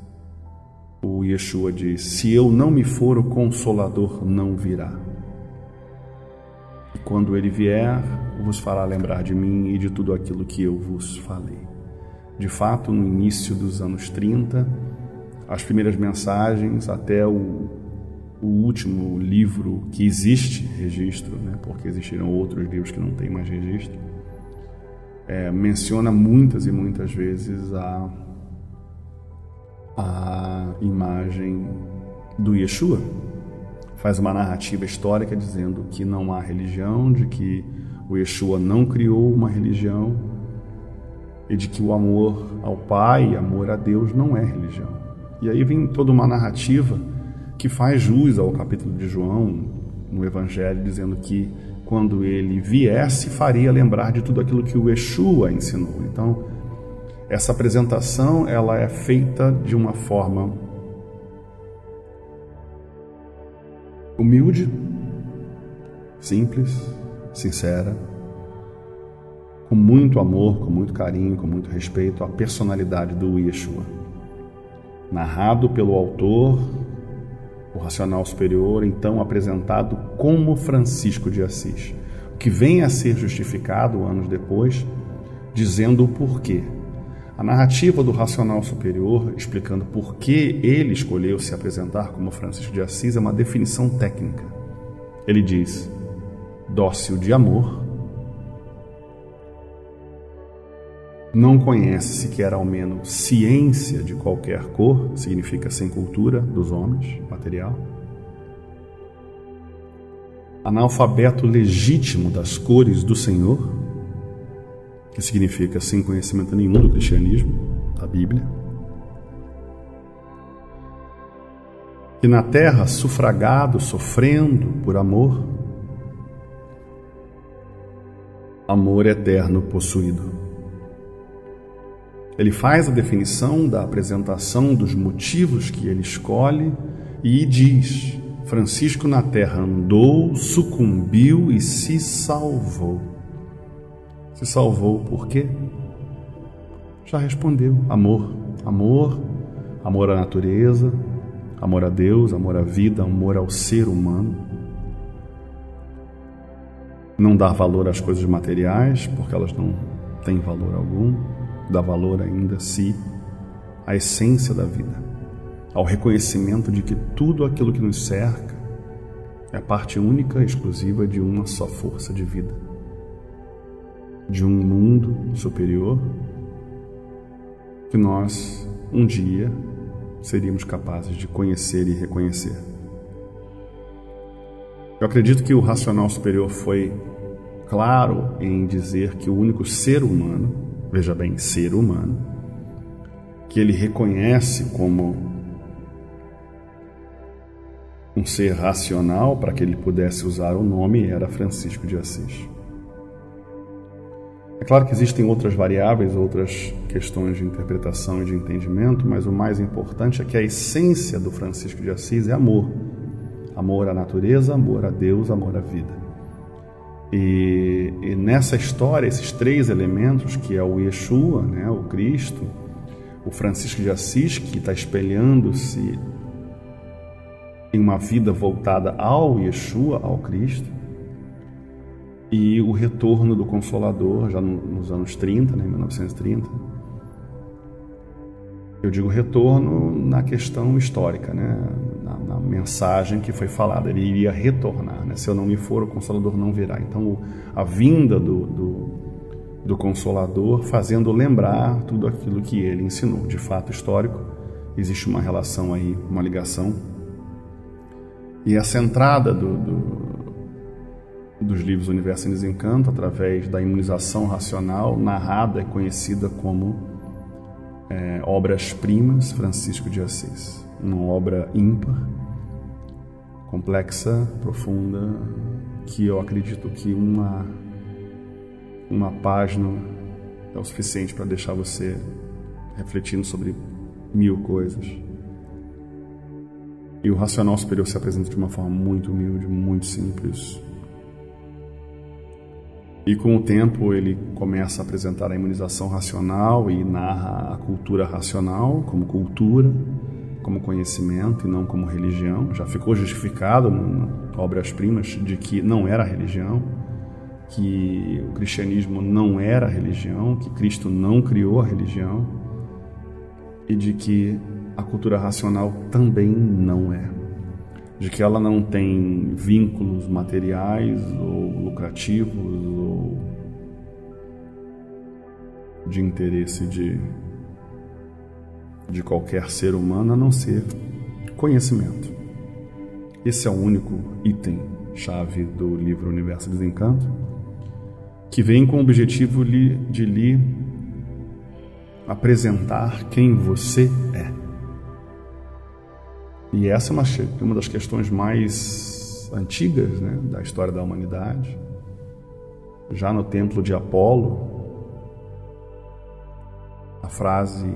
o Yeshua diz: se eu não me for, o Consolador não virá. E quando ele vier, vos fará lembrar de mim e de tudo aquilo que eu vos falei. De fato, no início dos anos 30, as primeiras mensagens, até o último livro que existe registro, porque existiram outros livros que não têm mais registro, menciona muitas e muitas vezes a imagem do Yeshua. Faz uma narrativa histórica dizendo que não há religião, de que o Yeshua não criou uma religião e de que o amor ao Pai, amor a Deus, não é religião. E aí vem toda uma narrativa que faz jus ao capítulo de João no Evangelho, dizendo que quando ele viesse, faria lembrar de tudo aquilo que o Yeshua ensinou. Então, essa apresentação ela é feita de uma forma humilde, simples, sincera, com muito amor, com muito carinho, com muito respeito, a personalidade do Yeshua. Narrado pelo autor, o racional superior, então apresentado como Francisco de Assis, o que vem a ser justificado anos depois, dizendo o porquê. A narrativa do racional superior, explicando por que ele escolheu se apresentar como Francisco de Assis, é uma definição técnica. Ele diz: dócil de amor, não conhece sequer ao menos ciência de qualquer cor, significa sem cultura dos homens, material. Analfabeto legítimo das cores do Senhor, que significa sem conhecimento nenhum do cristianismo, da Bíblia. E na terra, sufragado, sofrendo por amor, amor eterno possuído. Ele faz a definição da apresentação dos motivos que ele escolhe e diz: Francisco na terra andou, sucumbiu e se salvou. Se salvou por quê? Já respondeu: amor. Amor, amor à natureza, amor a Deus, amor à vida, amor ao ser humano. Não dar valor às coisas materiais, porque elas não têm valor algum. Dá valor ainda se à essência da vida, ao reconhecimento de que tudo aquilo que nos cerca é parte única e exclusiva de uma só força de vida, de um mundo superior que nós um dia seríamos capazes de conhecer e reconhecer. Eu acredito que o racional superior foi claro em dizer que o único ser humano, veja bem, ser humano, que ele reconhece como um ser racional para que ele pudesse usar o nome era Francisco de Assis. É claro que existem outras variáveis, outras questões de interpretação e de entendimento, mas o mais importante é que a essência do Francisco de Assis é amor. Amor à natureza, amor a Deus, amor à vida. E nessa história, esses três elementos, que é o Yeshua, né, o Cristo, o Francisco de Assis, que está espelhando-se em uma vida voltada ao Yeshua, ao Cristo, e o retorno do Consolador, já nos anos 30, né, 1930. Eu digo retorno na questão histórica, né, na mensagem que foi falada. Ele iria retornar, né? Se eu não me for, o Consolador não virá. Então, a vinda do Consolador fazendo lembrar tudo aquilo que ele ensinou. De fato histórico, existe uma relação aí, uma ligação. E essa entrada dos livros Universo em Desencanto, através da imunização racional, narrada e conhecida como Obras-Primas Francisco de Assis. Uma obra ímpar, complexa, profunda, que eu acredito que uma página é o suficiente para deixar você refletindo sobre 1000 coisas. E o racional superior se apresenta de uma forma muito humilde, muito simples. E com o tempo ele começa a apresentar a imunização racional e narra a cultura racional como cultura, como conhecimento e não como religião. Já ficou justificado em Obras-Primas de que não era religião, que o cristianismo não era religião, que Cristo não criou a religião e de que a cultura racional também não é. De que ela não tem vínculos materiais ou lucrativos ou de interesse de qualquer ser humano, a não ser conhecimento. Esse é o único item-chave do livro Universo em Desencanto, que vem com o objetivo de lhe apresentar quem você é. E essa é uma das questões mais antigas, né, da história da humanidade. Já no templo de Apolo, a frase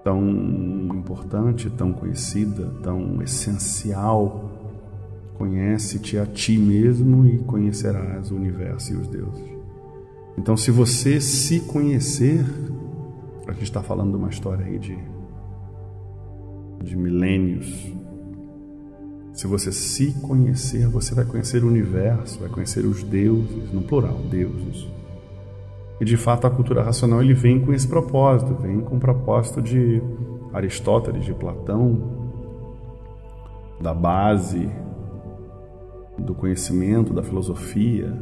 tão importante, tão conhecida, tão essencial: conhece-te a ti mesmo e conhecerás o universo e os deuses. Então, se você se conhecer, a gente está falando de uma história aí de milênios. Se você se conhecer, você vai conhecer o universo, vai conhecer os deuses, no plural, deuses. E de fato a cultura racional ele vem com esse propósito, vem com o propósito de Aristóteles, de Platão, da base do conhecimento, da filosofia,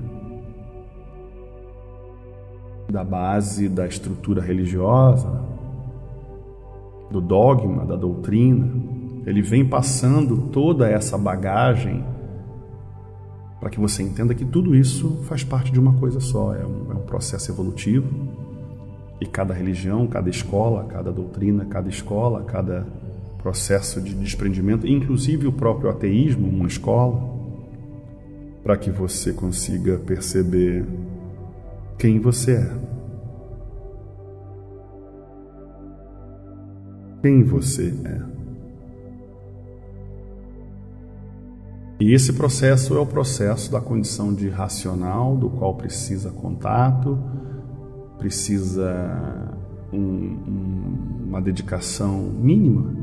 da base da estrutura religiosa, do dogma, da doutrina. Ele vem passando toda essa bagagem para que você entenda que tudo isso faz parte de uma coisa só, é um processo evolutivo. E cada religião, cada escola, cada doutrina, cada escola, cada processo de desprendimento, inclusive o próprio ateísmo, uma escola, para que você consiga perceber quem você é. Quem você é. E esse processo é o processo da condição de racional, do qual precisa contato, precisa uma dedicação mínima,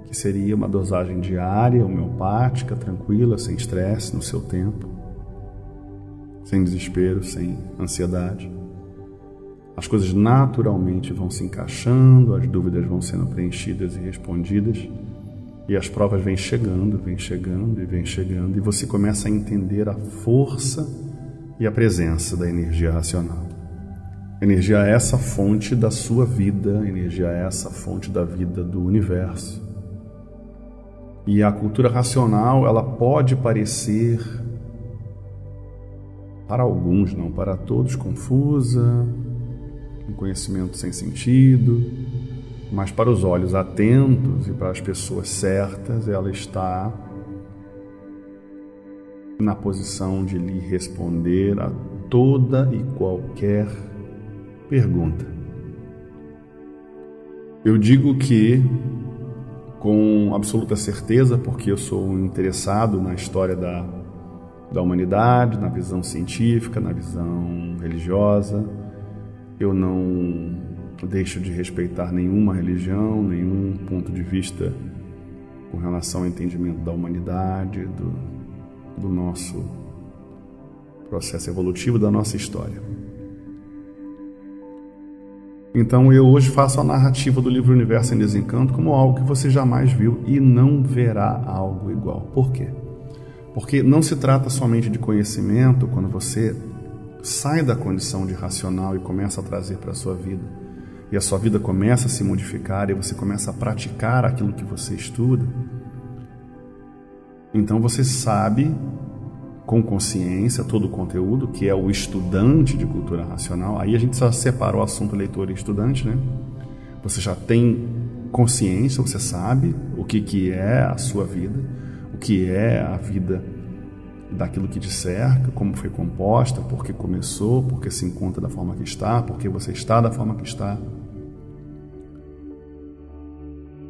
que seria uma dosagem diária, homeopática, tranquila, sem estresse, no seu tempo, sem desespero, sem ansiedade. As coisas naturalmente vão se encaixando, as dúvidas vão sendo preenchidas e respondidas, e as provas vêm chegando, e você começa a entender a força e a presença da energia racional. Energia é essa fonte da sua vida, energia é essa fonte da vida do universo. E a cultura racional, ela pode parecer, para alguns, não para todos, confusa, um conhecimento sem sentido, mas para os olhos atentos e para as pessoas certas, ela está na posição de lhe responder a toda e qualquer pergunta. Eu digo que, com absoluta certeza, porque eu sou um interessado na história da humanidade, na visão científica, na visão religiosa, eu não deixo de respeitar nenhuma religião, nenhum ponto de vista com relação ao entendimento da humanidade, do nosso processo evolutivo, da nossa história. Então eu hoje faço a narrativa do livro Universo em Desencanto como algo que você jamais viu e não verá algo igual. Por quê? Porque não se trata somente de conhecimento quando você sai da condição de racional e começa a trazer para a sua vida. E a sua vida começa a se modificar e você começa a praticar aquilo que você estuda. Então você sabe, com consciência, todo o conteúdo, que é o estudante de cultura racional. Aí a gente só separa o assunto leitor e estudante, né? Você já tem consciência, você sabe o que é a sua vida, o que é a vida daquilo que te cerca, como foi composta, por que começou, por que se encontra da forma que está, por que você está da forma que está.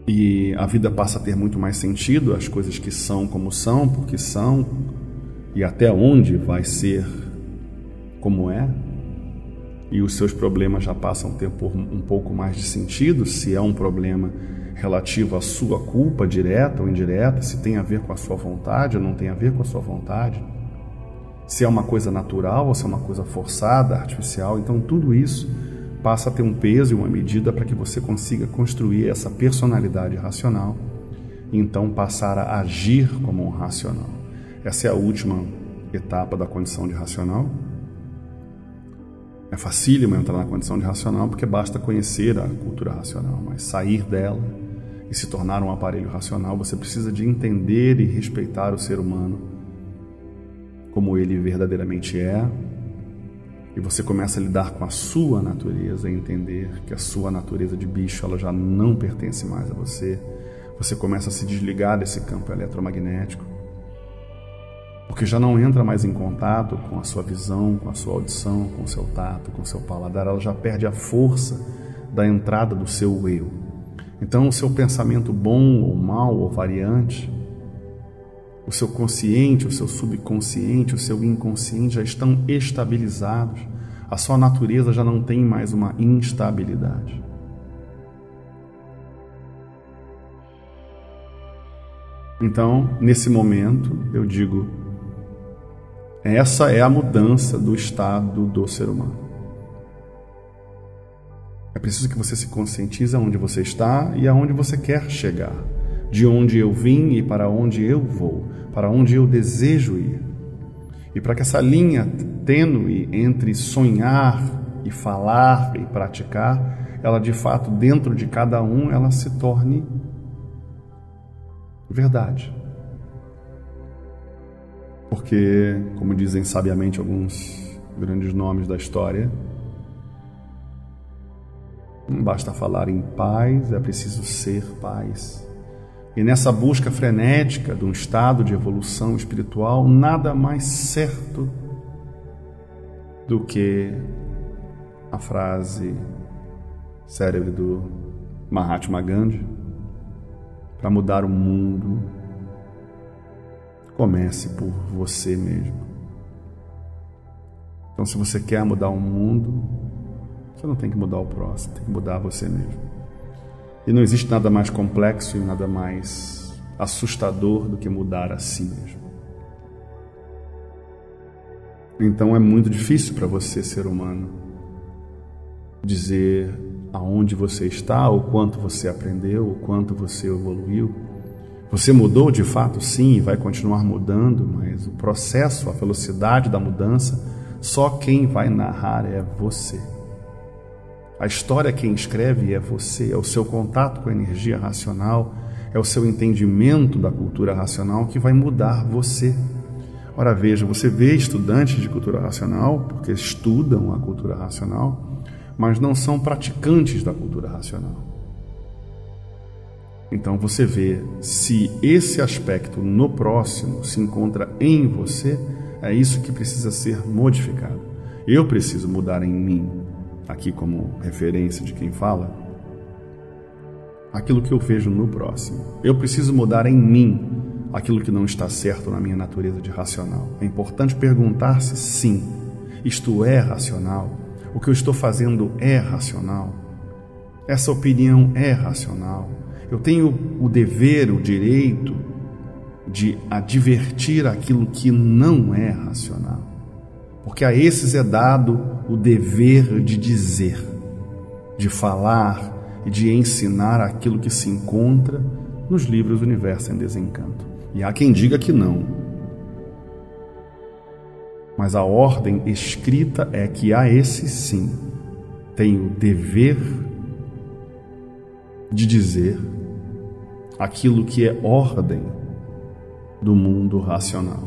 E a vida passa a ter muito mais sentido, as coisas que são como são, porque são, e até onde vai ser como é. E os seus problemas já passam a ter um pouco mais de sentido, se é um problema relativo à sua culpa, direta ou indireta, se tem a ver com a sua vontade ou não tem a ver com a sua vontade, se é uma coisa natural ou se é uma coisa forçada, artificial. Então tudo isso passa a ter um peso e uma medida para que você consiga construir essa personalidade racional e então passar a agir como um racional. Essa é a última etapa da condição de racional. É facílimo entrar na condição de racional porque basta conhecer a cultura racional, mas sair dela e se tornar um aparelho racional, você precisa de entender e respeitar o ser humano como ele verdadeiramente é, e você começa a lidar com a sua natureza e entender que a sua natureza de bicho ela já não pertence mais a você. Você começa a se desligar desse campo eletromagnético, porque já não entra mais em contato com a sua visão, com a sua audição, com o seu tato, com o seu paladar. Ela já perde a força da entrada do seu eu. Então o seu pensamento bom ou mal ou variante, o seu consciente, o seu subconsciente, o seu inconsciente já estão estabilizados. a sua natureza já não tem mais uma instabilidade. Então, nesse momento, eu digo, essa é a mudança do estado do ser humano. É preciso que você se conscientize aonde você está e aonde você quer chegar, de onde eu vim e para onde eu vou, para onde eu desejo ir. E para que essa linha tênue entre sonhar e falar e praticar, ela de fato, dentro de cada um, ela se torne verdade. Porque, como dizem sabiamente alguns grandes nomes da história, não basta falar em paz, é preciso ser paz. E nessa busca frenética de um estado de evolução espiritual, nada mais certo do que a frase célebre do Mahatma Gandhi: para mudar o mundo, comece por você mesmo. Então, se você quer mudar o mundo, você não tem que mudar o próximo, tem que mudar você mesmo. E não existe nada mais complexo e nada mais assustador do que mudar a si mesmo. Então é muito difícil para você, ser humano, dizer aonde você está, o quanto você aprendeu, o quanto você evoluiu. Você mudou de fato, sim, e vai continuar mudando, mas o processo, a velocidade da mudança, só quem vai narrar é você. A história quem escreve é você, é o seu contato com a energia racional, é o seu entendimento da cultura racional que vai mudar você. Ora, veja, você vê estudantes de cultura racional, porque estudam a cultura racional, mas não são praticantes da cultura racional. Então você vê se esse aspecto no próximo se encontra em você, é isso que precisa ser modificado. Eu preciso mudar em mim, aqui como referência de quem fala, aquilo que eu vejo no próximo. Eu preciso mudar em mim aquilo que não está certo na minha natureza de racional. É importante perguntar-se, sim, isto é racional? O que eu estou fazendo é racional? Essa opinião é racional? Eu tenho o dever, o direito de advertir aquilo que não é racional. Porque a esses é dado o dever de dizer, de falar e de ensinar aquilo que se encontra nos livros Universo em Desencanto. E há quem diga que não. Mas a ordem escrita é que a esse sim tem o dever de dizer aquilo que é ordem do mundo racional.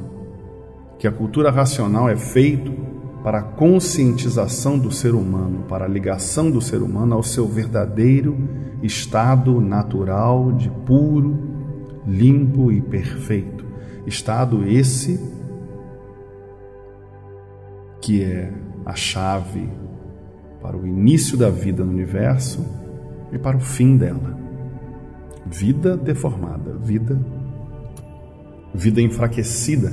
Que a cultura racional é feita para a conscientização do ser humano, para a ligação do ser humano ao seu verdadeiro estado natural de puro, limpo e perfeito. Estado esse que é a chave para o início da vida no universo e para o fim dela. Vida deformada, vida enfraquecida.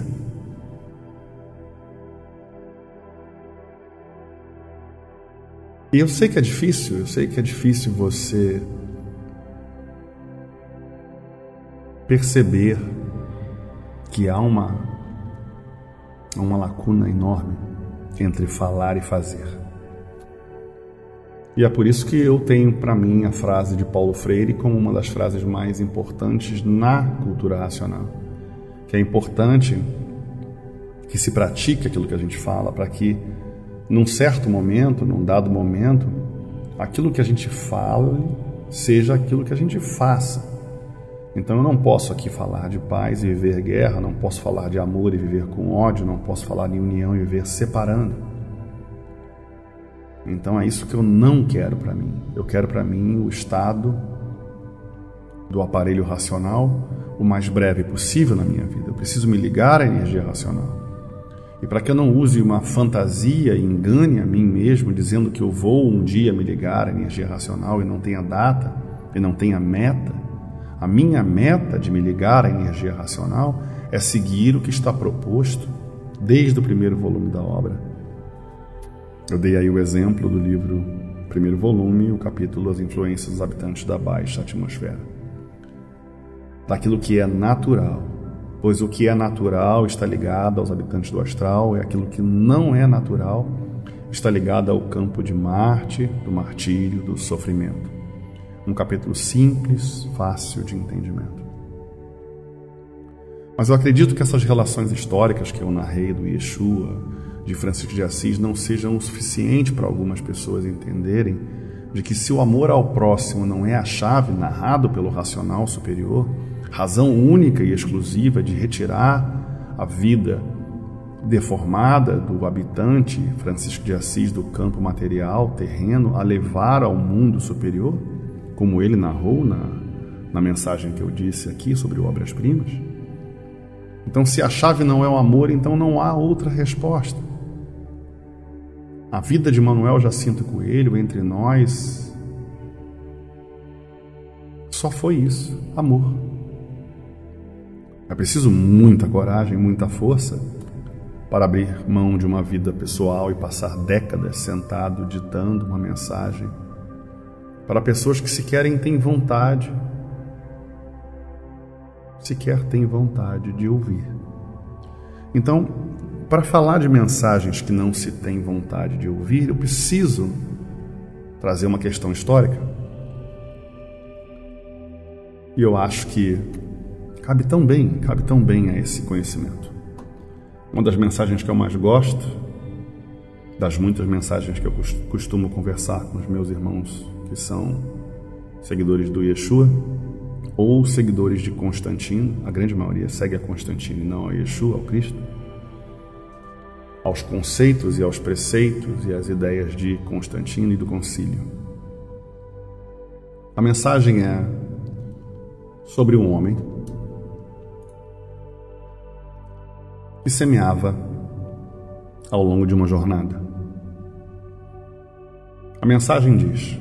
E eu sei que é difícil você perceber que há uma lacuna enorme entre falar e fazer. E é por isso que eu tenho para mim a frase de Paulo Freire como uma das frases mais importantes na cultura racional. Que é importante que se pratique aquilo que a gente fala, para que num certo momento, num dado momento, aquilo que a gente fala seja aquilo que a gente faça. Então eu não posso aqui falar de paz e viver guerra, não posso falar de amor e viver com ódio, não posso falar de união e viver separando. Então é isso que eu não quero para mim. Eu quero para mim o estado do aparelho racional o mais breve possível na minha vida. Eu preciso me ligar à energia racional. E para que eu não use uma fantasia e engane a mim mesmo, dizendo que eu vou um dia me ligar à energia racional e não tenha data, e não tenha meta, a minha meta de me ligar à energia racional é seguir o que está proposto desde o primeiro volume da obra. Eu dei aí o exemplo do livro, primeiro volume, o capítulo As Influências dos Habitantes da Baixa Atmosfera. Daquilo que é natural, pois o que é natural está ligado aos habitantes do astral, e aquilo que não é natural está ligado ao campo de Marte, do martírio, do sofrimento. Um capítulo simples, fácil de entendimento. Mas eu acredito que essas relações históricas que eu narrei do Yeshua, de Francisco de Assis, não sejam o suficiente para algumas pessoas entenderem de que se o amor ao próximo não é a chave narrado pelo racional superior, razão única e exclusiva de retirar a vida deformada do habitante Francisco de Assis do campo material, terreno, a levar ao mundo superior, como ele narrou na mensagem que eu disse aqui sobre obras-primas. Então, se a chave não é o amor, então não há outra resposta. A vida de Manuel Jacinto Coelho entre nós só foi isso, amor. É preciso muita coragem, muita força para abrir mão de uma vida pessoal e passar décadas sentado ditando uma mensagem para pessoas que sequer têm vontade de ouvir. Então, para falar de mensagens que não se tem vontade de ouvir, eu preciso trazer uma questão histórica. E eu acho que cabe tão bem a esse conhecimento. Uma das mensagens que eu mais gosto, das muitas mensagens que eu costumo conversar com os meus irmãos que são seguidores do Yeshua ou seguidores de Constantino, a grande maioria segue a Constantino e não ao Yeshua, ao Cristo, aos conceitos e aos preceitos e às ideias de Constantino e do concílio. A mensagem é sobre um homem que semeava ao longo de uma jornada. A mensagem diz: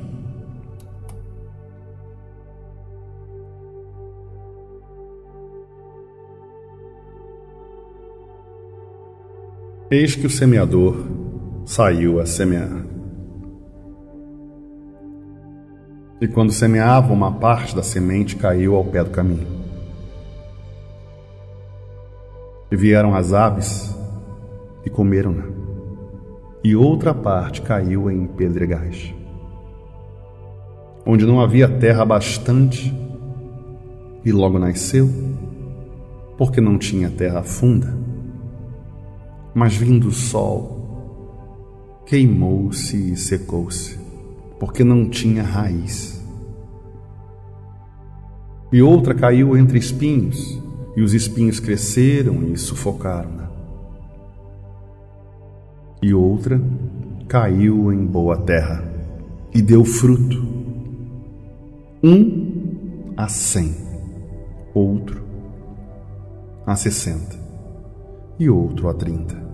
eis que o semeador saiu a semear. E quando semeava, uma parte da semente caiu ao pé do caminho. E vieram as aves e comeram-na. E outra parte caiu em pedregais, onde não havia terra bastante, e logo nasceu, porque não tinha terra funda. Mas vindo o sol, queimou-se e secou-se, porque não tinha raiz. E outra caiu entre espinhos, e os espinhos cresceram e sufocaram-na. E outra caiu em boa terra, e deu fruto, 1 a 100, outro a 60, e outro a 30.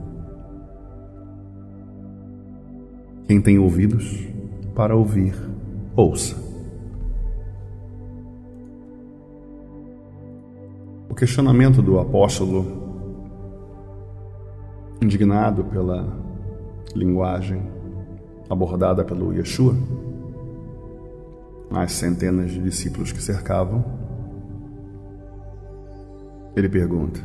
Quem tem ouvidos para ouvir, ouça. O questionamento do apóstolo, indignado pela linguagem abordada pelo Yeshua, as centenas de discípulos que cercavam, ele pergunta: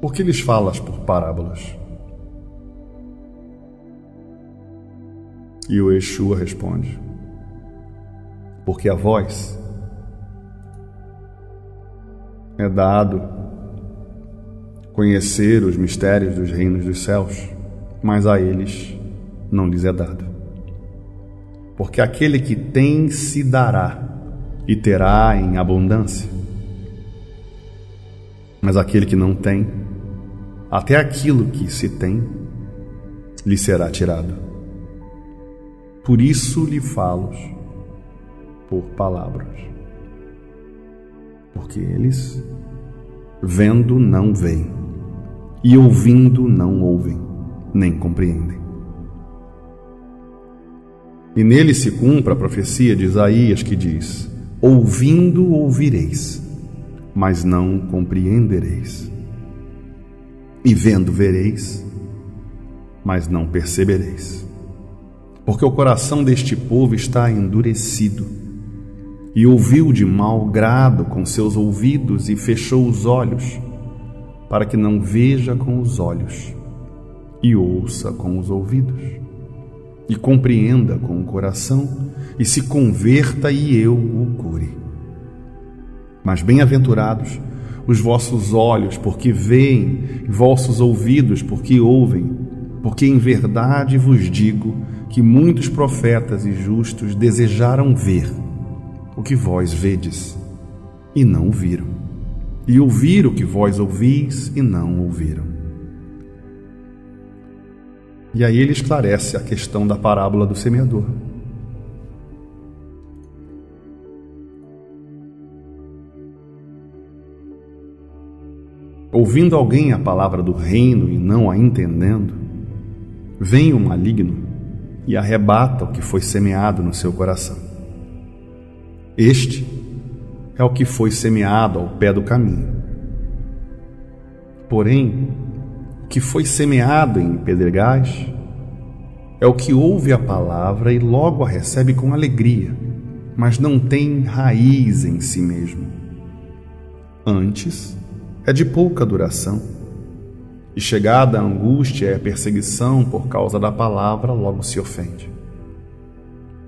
por que lhes falas por parábolas? E o Yeshua responde: porque a vós é dado conhecer os mistérios dos reinos dos céus, mas a eles não lhes é dado. Porque aquele que tem se dará e terá em abundância, mas aquele que não tem, até aquilo que se tem lhe será tirado. Por isso lhe falo por palavras, porque eles, vendo, não veem, e ouvindo, não ouvem, nem compreendem. E nele se cumpre a profecia de Isaías que diz: ouvindo ouvireis, mas não compreendereis. e vendo vereis, mas não percebereis. Porque o coração deste povo está endurecido, e ouviu de mau grado com seus ouvidos e fechou os olhos, para que não veja com os olhos e ouça com os ouvidos, e compreenda com o coração, e se converta e eu o cure. Mas bem-aventurados os vossos olhos, porque veem, e vossos ouvidos, porque ouvem, porque em verdade vos digo que muitos profetas e justos desejaram ver o que vós vedes, e não o viram, e ouvir o que vós ouvis, e não ouviram. E aí ele esclarece a questão da parábola do semeador. Ouvindo alguém a palavra do reino e não a entendendo, vem o maligno e arrebata o que foi semeado no seu coração. Este é o que foi semeado ao pé do caminho. Porém, o que foi semeado em pedregais é o que ouve a palavra e logo a recebe com alegria, mas não tem raiz em si mesmo. Antes, é de pouca duração, e chegada a angústia e a perseguição por causa da palavra, logo se ofende.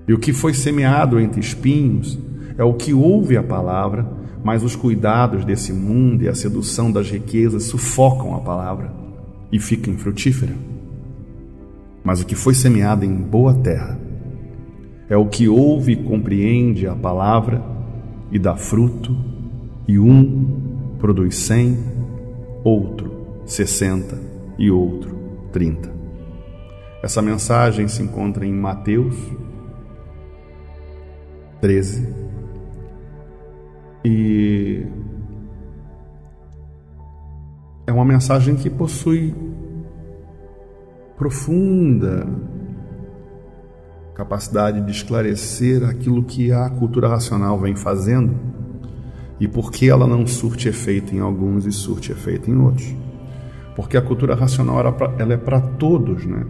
E o que foi semeado entre espinhos é o que ouve a palavra, mas os cuidados desse mundo e a sedução das riquezas sufocam a palavra e fica infrutífera. Mas o que foi semeado em boa terra é o que ouve e compreende a palavra e dá fruto, e produz 100, outro 60 e outro 30. Essa mensagem se encontra em Mateus 13 e é uma mensagem que possui profunda capacidade de esclarecer aquilo que a cultura racional vem fazendo e por que ela não surte efeito em alguns e surte efeito em outros. Porque a cultura racional ela é para todos, né?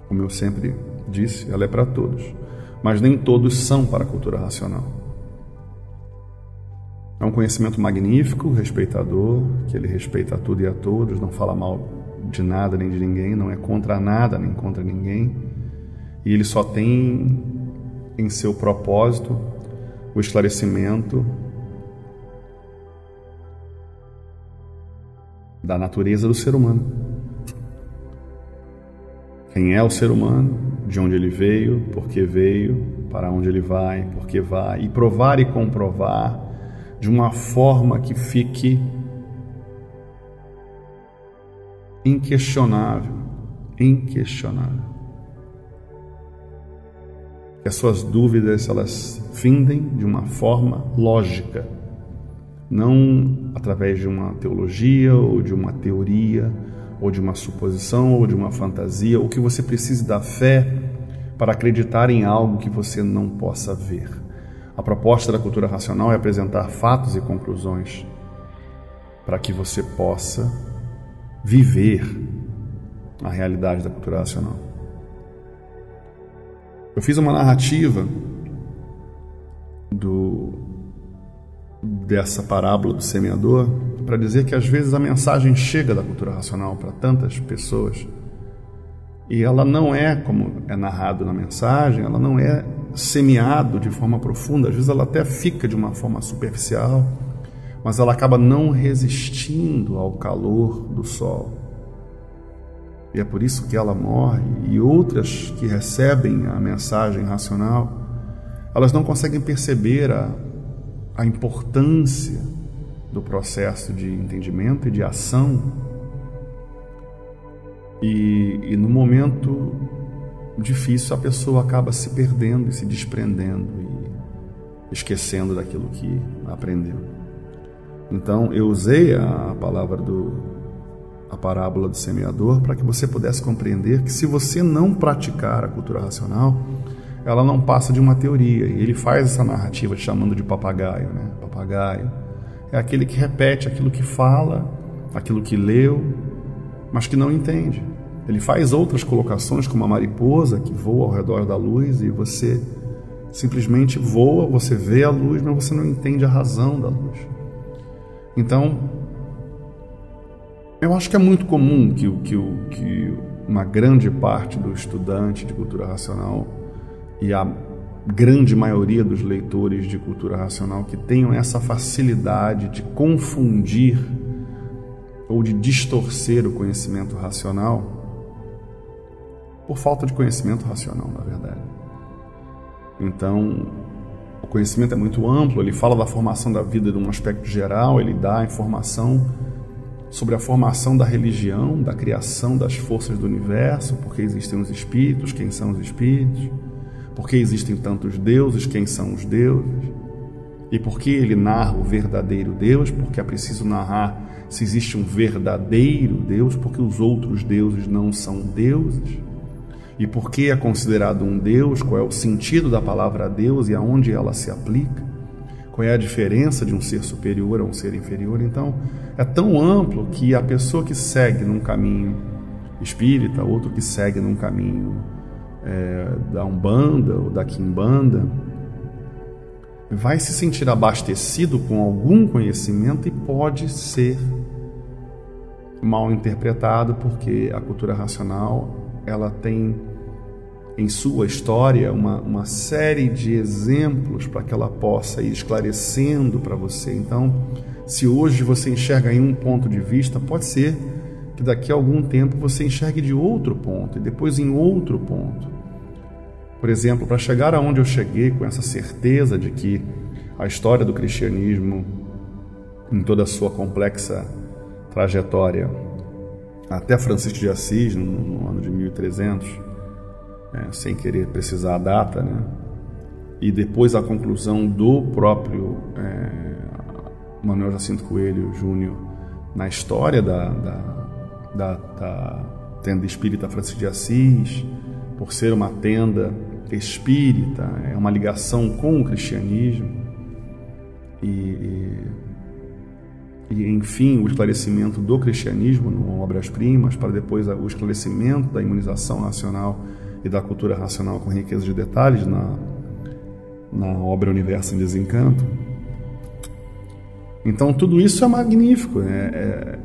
Como eu sempre disse, ela é para todos. Mas nem todos são para a cultura racional. É um conhecimento magnífico, respeitador, que ele respeita a tudo e a todos, não fala mal de nada nem de ninguém, não é contra nada nem contra ninguém. E ele só tem em seu propósito o esclarecimento da natureza do ser humano. Quem é o ser humano, de onde ele veio, por que veio, para onde ele vai, por que vai, e provar e comprovar de uma forma que fique inquestionável. Que as suas dúvidas elas findem de uma forma lógica, não através de uma teologia ou de uma teoria ou de uma suposição ou de uma fantasia, ou que você precise da fé para acreditar em algo que você não possa ver. A proposta da cultura racional é apresentar fatos e conclusões para que você possa viver a realidade da cultura racional. Eu fiz uma narrativa dessa parábola do semeador para dizer que às vezes a mensagem chega da cultura racional para tantas pessoas e ela não é, como é narrado na mensagem, ela não é semeado de forma profunda. Às vezes ela até fica de uma forma superficial, mas ela acaba não resistindo ao calor do sol. E é por isso que ela morre, e outras que recebem a mensagem racional, elas não conseguem perceber a importância do processo de entendimento e de ação. E no momento difícil a pessoa acaba se perdendo e se desprendendo e esquecendo daquilo que aprendeu. Então eu usei a parábola do semeador para que você pudesse compreender que se você não praticar a cultura racional, ela não passa de uma teoria. E ele faz essa narrativa chamando de papagaio, né? Papagaio é aquele que repete aquilo que fala aquilo que leu, mas que não entende. Ele faz outras colocações, como a mariposa que voa ao redor da luz, e você simplesmente voa, você vê a luz, mas você não entende a razão da luz. Então, eu acho que é muito comum que uma grande parte do estudante de cultura racional e a grande maioria dos leitores de cultura racional que tenham essa facilidade de confundir ou de distorcer o conhecimento racional por falta de conhecimento racional, na verdade. Então, o conhecimento é muito amplo, ele fala da formação da vida de um aspecto geral, ele dá informação sobre a formação da religião, da criação das forças do universo, porque existem os espíritos, quem são os espíritos, porque existem tantos deuses, quem são os deuses, e por que ele narra o verdadeiro Deus, porque é preciso narrar se existe um verdadeiro Deus, porque os outros deuses não são deuses, e por que é considerado um Deus, qual é o sentido da palavra Deus e aonde ela se aplica, qual é a diferença de um ser superior a um ser inferior. Então, é tão amplo que a pessoa que segue num caminho espírita, outro que segue num caminho da Umbanda ou da Quimbanda, vai se sentir abastecido com algum conhecimento e pode ser mal interpretado, porque a cultura racional ela tem em sua história uma série de exemplos para que ela possa ir esclarecendo para você. Então, se hoje você enxerga em um ponto de vista, pode ser que daqui a algum tempo você enxergue de outro ponto e depois em outro ponto. Por exemplo, para chegar aonde eu cheguei com essa certeza de que a história do cristianismo, em toda a sua complexa trajetória, até Francisco de Assis, no ano de 1300, sem querer precisar a data, né? E depois a conclusão do próprio Manuel Jacinto Coelho Júnior na história da tenda espírita Francisco de Assis, por ser uma tenda espírita, é uma ligação com o cristianismo, e enfim, o esclarecimento do cristianismo no Obras-Primas, para depois o esclarecimento da imunização racional e da cultura racional com riqueza de detalhes na obra Universo em Desencanto. Então, tudo isso é magnífico, né?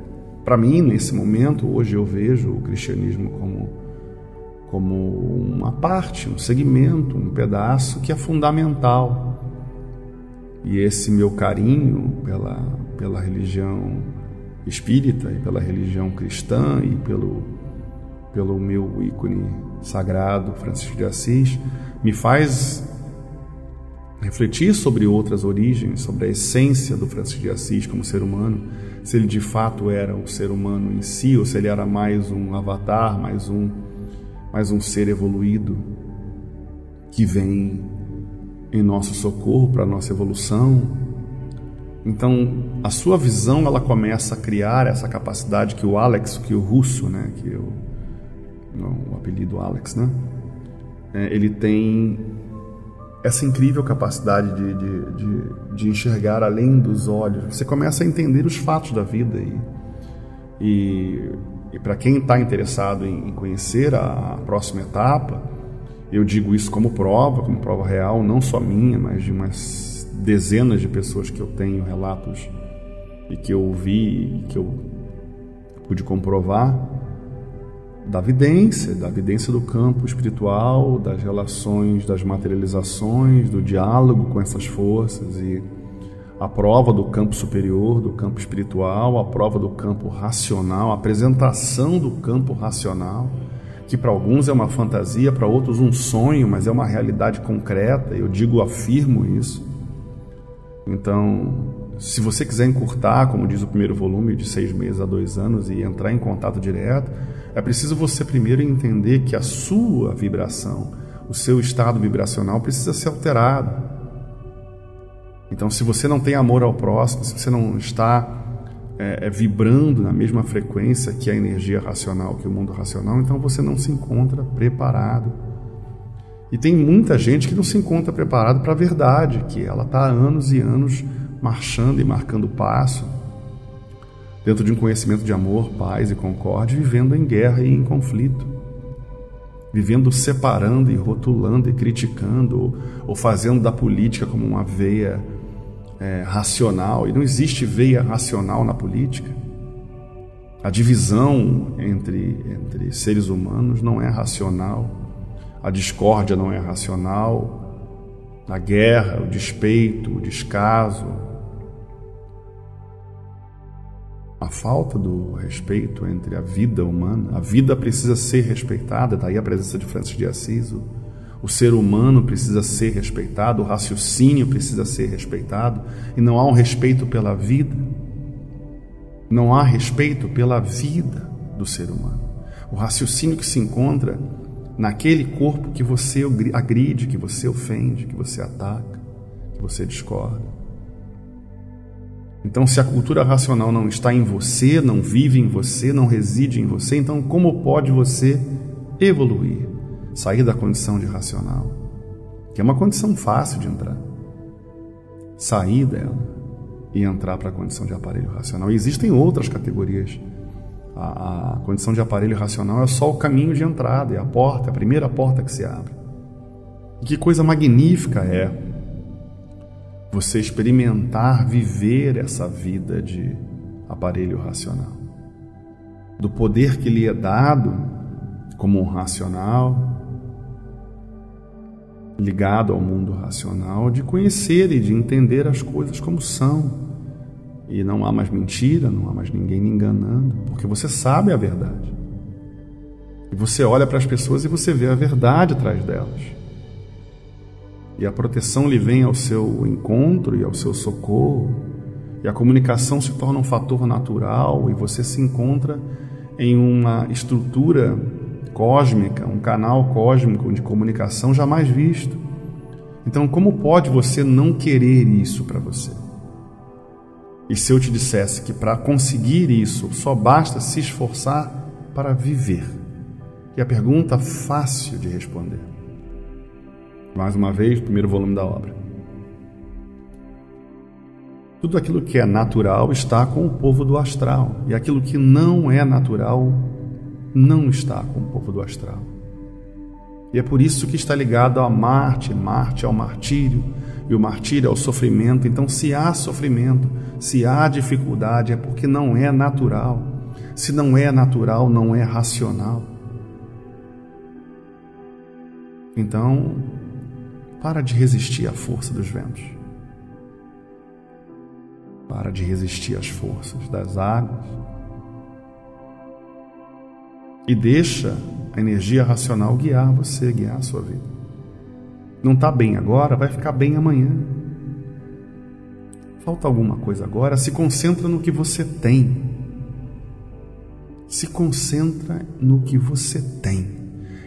Para mim, nesse momento, hoje eu vejo o cristianismo como uma parte, um segmento, um pedaço que é fundamental. E esse meu carinho pela religião espírita e pela religião cristã e pelo meu ícone sagrado, Francisco de Assis, me faz refletir sobre outras origens, sobre a essência do Francisco de Assis como ser humano, se ele de fato era um ser humano em si, ou se ele era mais um avatar, mais um ser evoluído que vem em nosso socorro para a nossa evolução. Então, a sua visão, ela começa a criar essa capacidade que o Alex, que o russo, né, o apelido Alex, né, ele tem essa incrível capacidade de enxergar além dos olhos. Você começa a entender os fatos da vida e para quem está interessado em conhecer a próxima etapa, eu digo isso como prova real, não só minha, mas de umas dezenas de pessoas que eu tenho relatos e que eu ouvi e que eu pude comprovar da vidência do campo espiritual, das relações, das materializações, do diálogo com essas forças, e a prova do campo superior, do campo espiritual, a prova do campo racional, a apresentação do campo racional, que para alguns é uma fantasia, para outros um sonho, mas é uma realidade concreta. Eu afirmo isso. Então, se você quiser encurtar, como diz o primeiro volume, de 6 meses a 2 anos e entrar em contato direto, é preciso você primeiro entender que a sua vibração, o seu estado vibracional precisa ser alterado. Então, se você não tem amor ao próximo, se você não está vibrando na mesma frequência que a energia racional, que o mundo racional, então você não se encontra preparado. E tem muita gente que não se encontra preparado para a verdade, que ela está há anos e anos marchando e marcando passo dentro de um conhecimento de amor, paz e concórdia, vivendo em guerra e em conflito, vivendo separando e rotulando e criticando, ou fazendo da política como uma veia racional. E não existe veia racional na política. A divisão entre seres humanos não é racional, a discórdia não é racional, a guerra, o despeito, o descaso, a falta do respeito entre a vida humana. A vida precisa ser respeitada, daí a presença de Francisco de Assis. O ser humano precisa ser respeitado, o raciocínio precisa ser respeitado, e não há um respeito pela vida. Não há respeito pela vida do ser humano. O raciocínio que se encontra naquele corpo que você agride, que você ofende, que você ataca, que você discorda. Então, se a cultura racional não está em você, não vive em você, não reside em você, então como pode você evoluir, sair da condição de racional, que é uma condição fácil de entrar, sair dela e entrar para a condição de aparelho racional? E existem outras categorias. A condição de aparelho racional é só o caminho de entrada, é a porta, a primeira porta que se abre. E que coisa magnífica é você experimentar, viver essa vida de aparelho racional, do poder que lhe é dado como um racional, ligado ao mundo racional, de conhecer e de entender as coisas como são. E não há mais mentira, não há mais ninguém me enganando, porque você sabe a verdade. E você olha para as pessoas e você vê a verdade atrás delas. E a proteção lhe vem ao seu encontro e ao seu socorro. E a comunicação se torna um fator natural e você se encontra em uma estrutura cósmica, um canal cósmico de comunicação jamais visto. Então, como pode você não querer isso para você? E se eu te dissesse que para conseguir isso só basta se esforçar para viver? E a pergunta fácil de responder. Mais uma vez, primeiro volume da obra. Tudo aquilo que é natural está com o povo do astral, e aquilo que não é natural não está com o povo do astral. E é por isso que está ligado a Marte. Marte ao martírio, e o martírio ao sofrimento. Então, se há sofrimento, se há dificuldade, é porque não é natural. Se não é natural, não é racional. Então, para de resistir à força dos ventos. Para de resistir às forças das águas. E deixa a energia racional guiar você, guiar a sua vida. Não está bem agora, vai ficar bem amanhã. Falta alguma coisa agora, se concentra no que você tem. Se concentra no que você tem.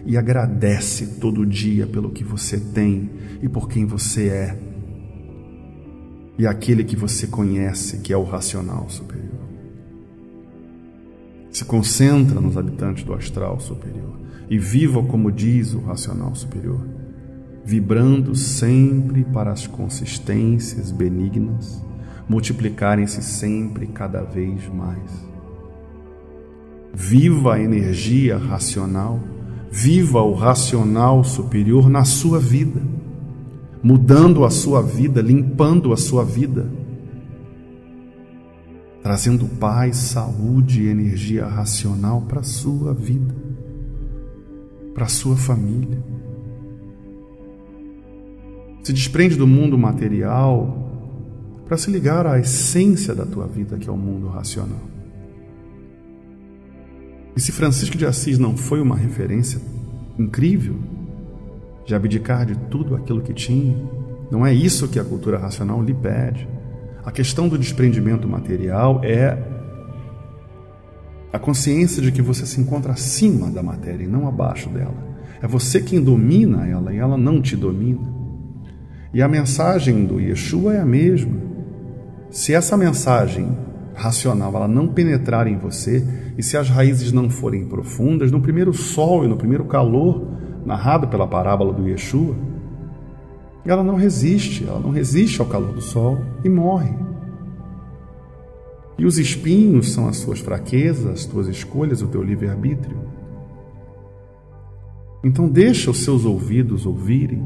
E agradece todo dia pelo que você tem e por quem você é. E aquele que você conhece, que é o racional superior. Se concentra nos habitantes do astral superior e viva como diz o racional superior, vibrando sempre para as consistências benignas multiplicarem-se sempre cada vez mais. Viva a energia racional, viva o racional superior na sua vida, mudando a sua vida, limpando a sua vida, trazendo paz, saúde e energia racional para a sua vida, para a sua família. Se desprende do mundo material para se ligar à essência da tua vida, que é o mundo racional. E se Francisco de Assis não foi uma referência incrível de abdicar de tudo aquilo que tinha, não é isso que a cultura racional lhe pede. A questão do desprendimento material é a consciência de que você se encontra acima da matéria e não abaixo dela. É você quem domina ela e ela não te domina. E a mensagem do Yeshua é a mesma. Se essa mensagem racional ela não penetrar em você e se as raízes não forem profundas, no primeiro sol e no primeiro calor narrado pela parábola do Yeshua, ela não resiste ao calor do sol e morre. E os espinhos são as suas fraquezas, as tuas escolhas, o teu livre-arbítrio. Então deixa os seus ouvidos ouvirem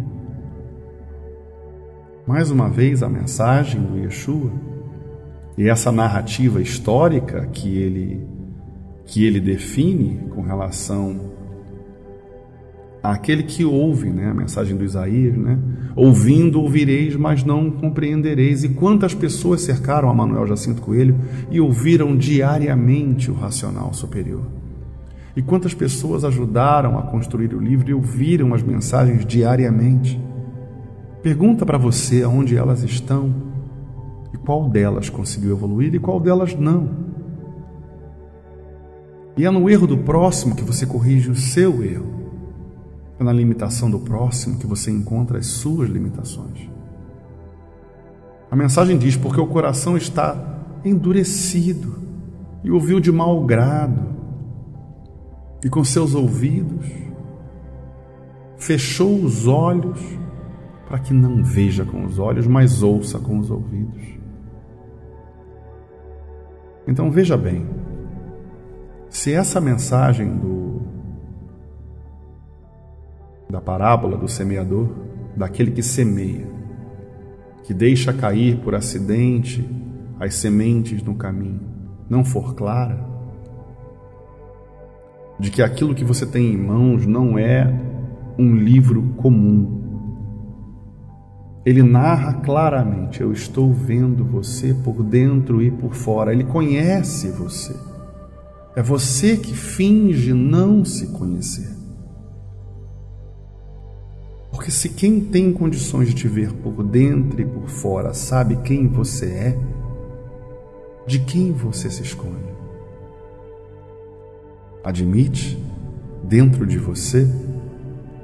mais uma vez a mensagem do Yeshua e essa narrativa histórica que ele define com relação àquele que ouve, né? A mensagem do Isaías, né? Ouvindo, ouvireis, mas não compreendereis. E quantas pessoas cercaram a Manuel Jacinto Coelho e ouviram diariamente o racional superior? E quantas pessoas ajudaram a construir o livro e ouviram as mensagens diariamente? Pergunta para você aonde elas estão e qual delas conseguiu evoluir e qual delas não. E é no erro do próximo que você corrige o seu erro. É na limitação do próximo que você encontra as suas limitações. A mensagem diz: porque o coração está endurecido e ouviu de mau grado, e com seus ouvidos fechou os olhos para que não veja com os olhos, mas ouça com os ouvidos. Então veja bem, se essa mensagem da parábola do semeador, daquele que semeia, que deixa cair por acidente as sementes no caminho, não for clara, de que aquilo que você tem em mãos não é um livro comum. Ele narra claramente: eu estou vendo você por dentro e por fora. Ele conhece você. É você que finge não se conhecer. Porque se quem tem condições de te ver por dentro e por fora sabe quem você é, de quem você se esconde? Admite dentro de você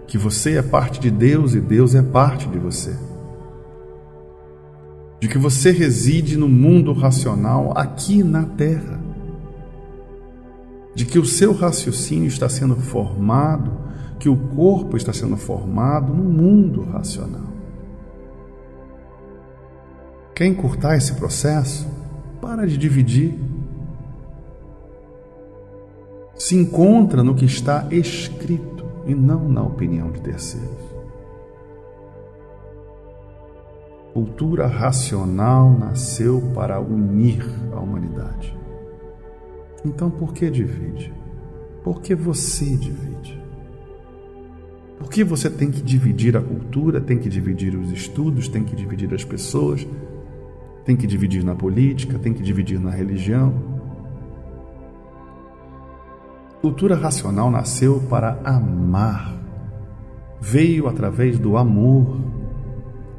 que você é parte de Deus e Deus é parte de você. De que você reside no mundo racional aqui na Terra. De que o seu raciocínio está sendo formado, que o corpo está sendo formado no mundo racional. Quer encurtar esse processo? Para de dividir. Se encontra no que está escrito e não na opinião de terceiros. Cultura racional nasceu para unir a humanidade. Então por que divide? Por que você divide? Por que você tem que dividir a cultura, tem que dividir os estudos, tem que dividir as pessoas, tem que dividir na política, tem que dividir na religião? Cultura racional nasceu para amar. Veio através do amor.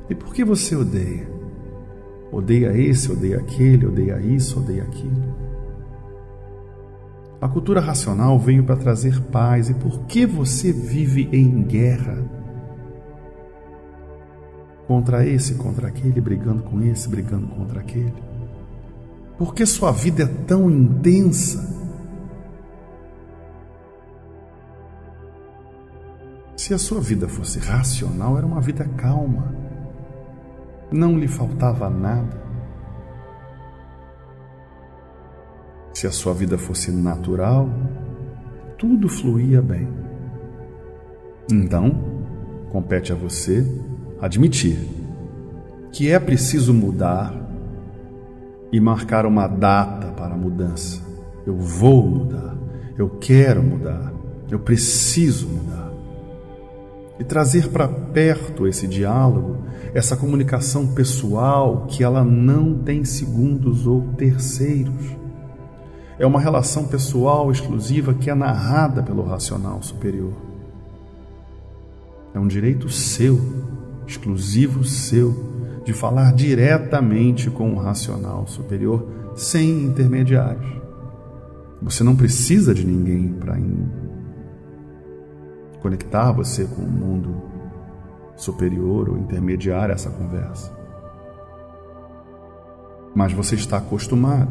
E por que você odeia? Odeia esse, odeia aquele, odeia isso, odeia aquilo. A cultura racional veio para trazer paz. E por que você vive em guerra? Contra esse, contra aquele, brigando com esse, brigando contra aquele. Por que sua vida é tão intensa? Se a sua vida fosse racional, era uma vida calma. Não lhe faltava nada. Se a sua vida fosse natural, tudo fluía bem. Então, compete a você admitir que é preciso mudar e marcar uma data para a mudança. Eu vou mudar, eu quero mudar, eu preciso mudar. E trazer para perto esse diálogo, essa comunicação pessoal que ela não tem segundos ou terceiros. É uma relação pessoal exclusiva que é narrada pelo racional superior. É um direito seu, exclusivo seu, de falar diretamente com o racional superior, sem intermediários. Você não precisa de ninguém para conectar você com o mundo superior ou intermediar essa conversa. Mas você está acostumado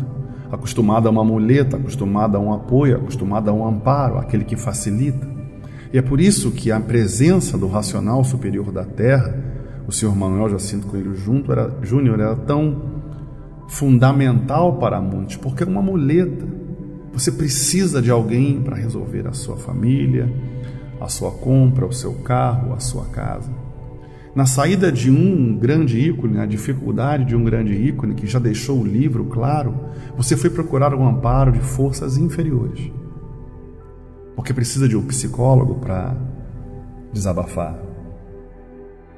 a uma muleta, acostumado a um apoio, acostumado a um amparo, aquele que facilita. E é por isso que a presença do racional superior da Terra, o Sr. Manuel Jacinto Coelho Júnior, era fundamental para muitos, porque é uma muleta. Você precisa de alguém para resolver a sua família, a sua compra, o seu carro, a sua casa. Na saída de um grande ícone, na dificuldade de um grande ícone que já deixou o livro claro, você foi procurar um amparo de forças inferiores. Porque precisa de um psicólogo para desabafar.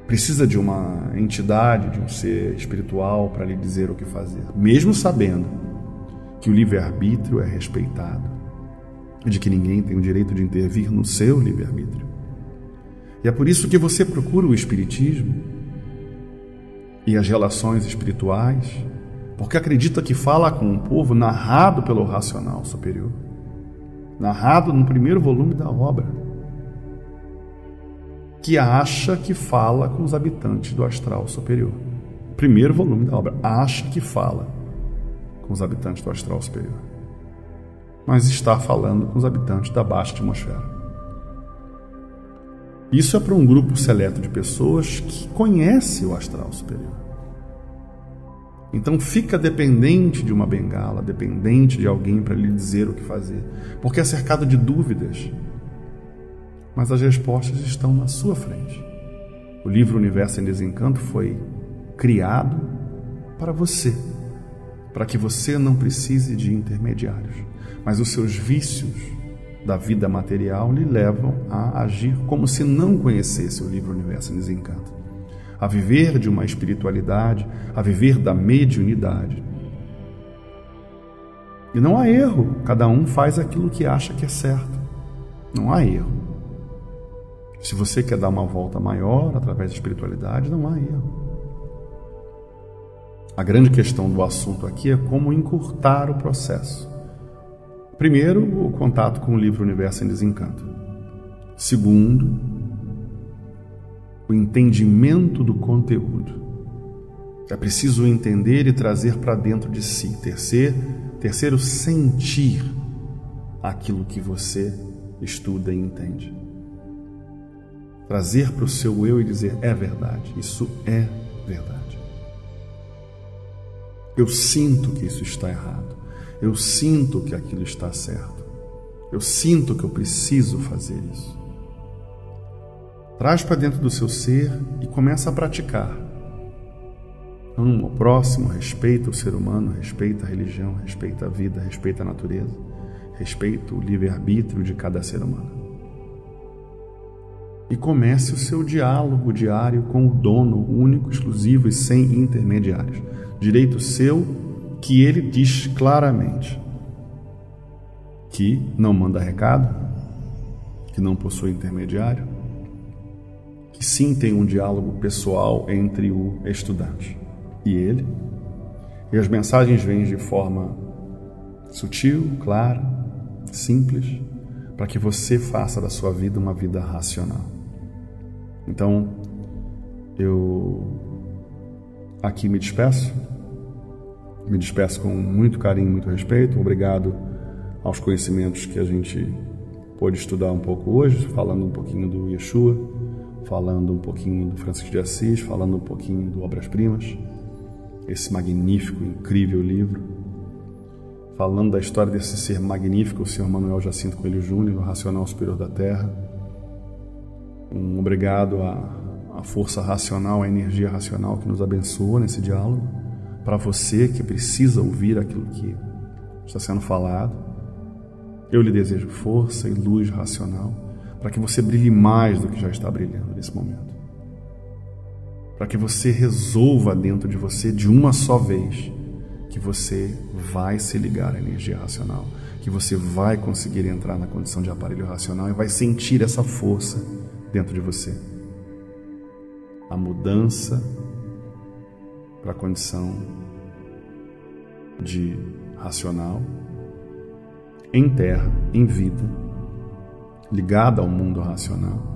Precisa de uma entidade, de um ser espiritual para lhe dizer o que fazer. Mesmo sabendo que o livre-arbítrio é respeitado e de que ninguém tem o direito de intervir no seu livre-arbítrio. E é por isso que você procura o espiritismo e as relações espirituais, porque acredita que fala com um povo narrado pelo racional superior, narrado no primeiro volume da obra, que acha que fala com os habitantes do astral superior. Primeiro volume da obra, acha que fala com os habitantes do astral superior, mas está falando com os habitantes da baixa atmosfera. Isso é para um grupo seleto de pessoas que conhece o astral superior. Então fica dependente de uma bengala, dependente de alguém para lhe dizer o que fazer, porque é cercado de dúvidas, mas as respostas estão na sua frente. O livro Universo em Desencanto foi criado para você, para que você não precise de intermediários, mas os seus vícios da vida material lhe levam a agir como se não conhecesse o livro Universo em Desencanto, a viver de uma espiritualidade, a viver da mediunidade. E não há erro, cada um faz aquilo que acha que é certo, não há erro. Se você quer dar uma volta maior através da espiritualidade, não há erro. A grande questão do assunto aqui é como encurtar o processo. Primeiro, o contato com o livro Universo em Desencanto. Segundo, o entendimento do conteúdo. É preciso entender e trazer para dentro de si. Terceiro, sentir aquilo que você estuda e entende. Trazer para o seu eu e dizer, é verdade, isso é verdade. Eu sinto que isso está errado. Eu sinto que aquilo está certo. Eu sinto que eu preciso fazer isso. Traz para dentro do seu ser e começa a praticar. Ama o próximo, respeita o ser humano, respeita a religião, respeita a vida, respeita a natureza, respeita o livre-arbítrio de cada ser humano. E comece o seu diálogo diário com o dono único, exclusivo e sem intermediários. Direito seu, que ele diz claramente que não manda recado, que não possui intermediário, que sim tem um diálogo pessoal entre o estudante e ele, e as mensagens vêm de forma sutil, clara, simples, para que você faça da sua vida uma vida racional. Então, eu aqui me despeço com muito carinho, muito respeito. Obrigado aos conhecimentos que a gente pôde estudar um pouco hoje, falando um pouquinho do Yeshua, falando um pouquinho do Francisco de Assis, falando um pouquinho do Obras Primas, esse magnífico, incrível livro, falando da história desse ser magnífico, o Sr. Manuel Jacinto Coelho Júnior, o Racional Superior da Terra. Um obrigado à força racional, à energia racional que nos abençoa nesse diálogo. Para você que precisa ouvir aquilo que está sendo falado, eu lhe desejo força e luz racional para que você brilhe mais do que já está brilhando nesse momento. Para que você resolva dentro de você de uma só vez que você vai se ligar à energia racional, que você vai conseguir entrar na condição de aparelho racional e vai sentir essa força dentro de você. A mudança para a condição de racional, em terra, em vida, ligada ao mundo racional,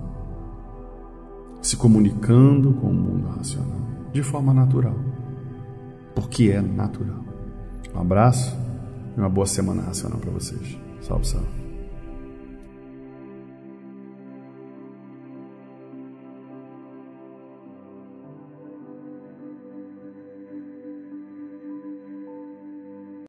se comunicando com o mundo racional, de forma natural, porque é natural. Um abraço e uma boa semana racional para vocês. Salve, salve.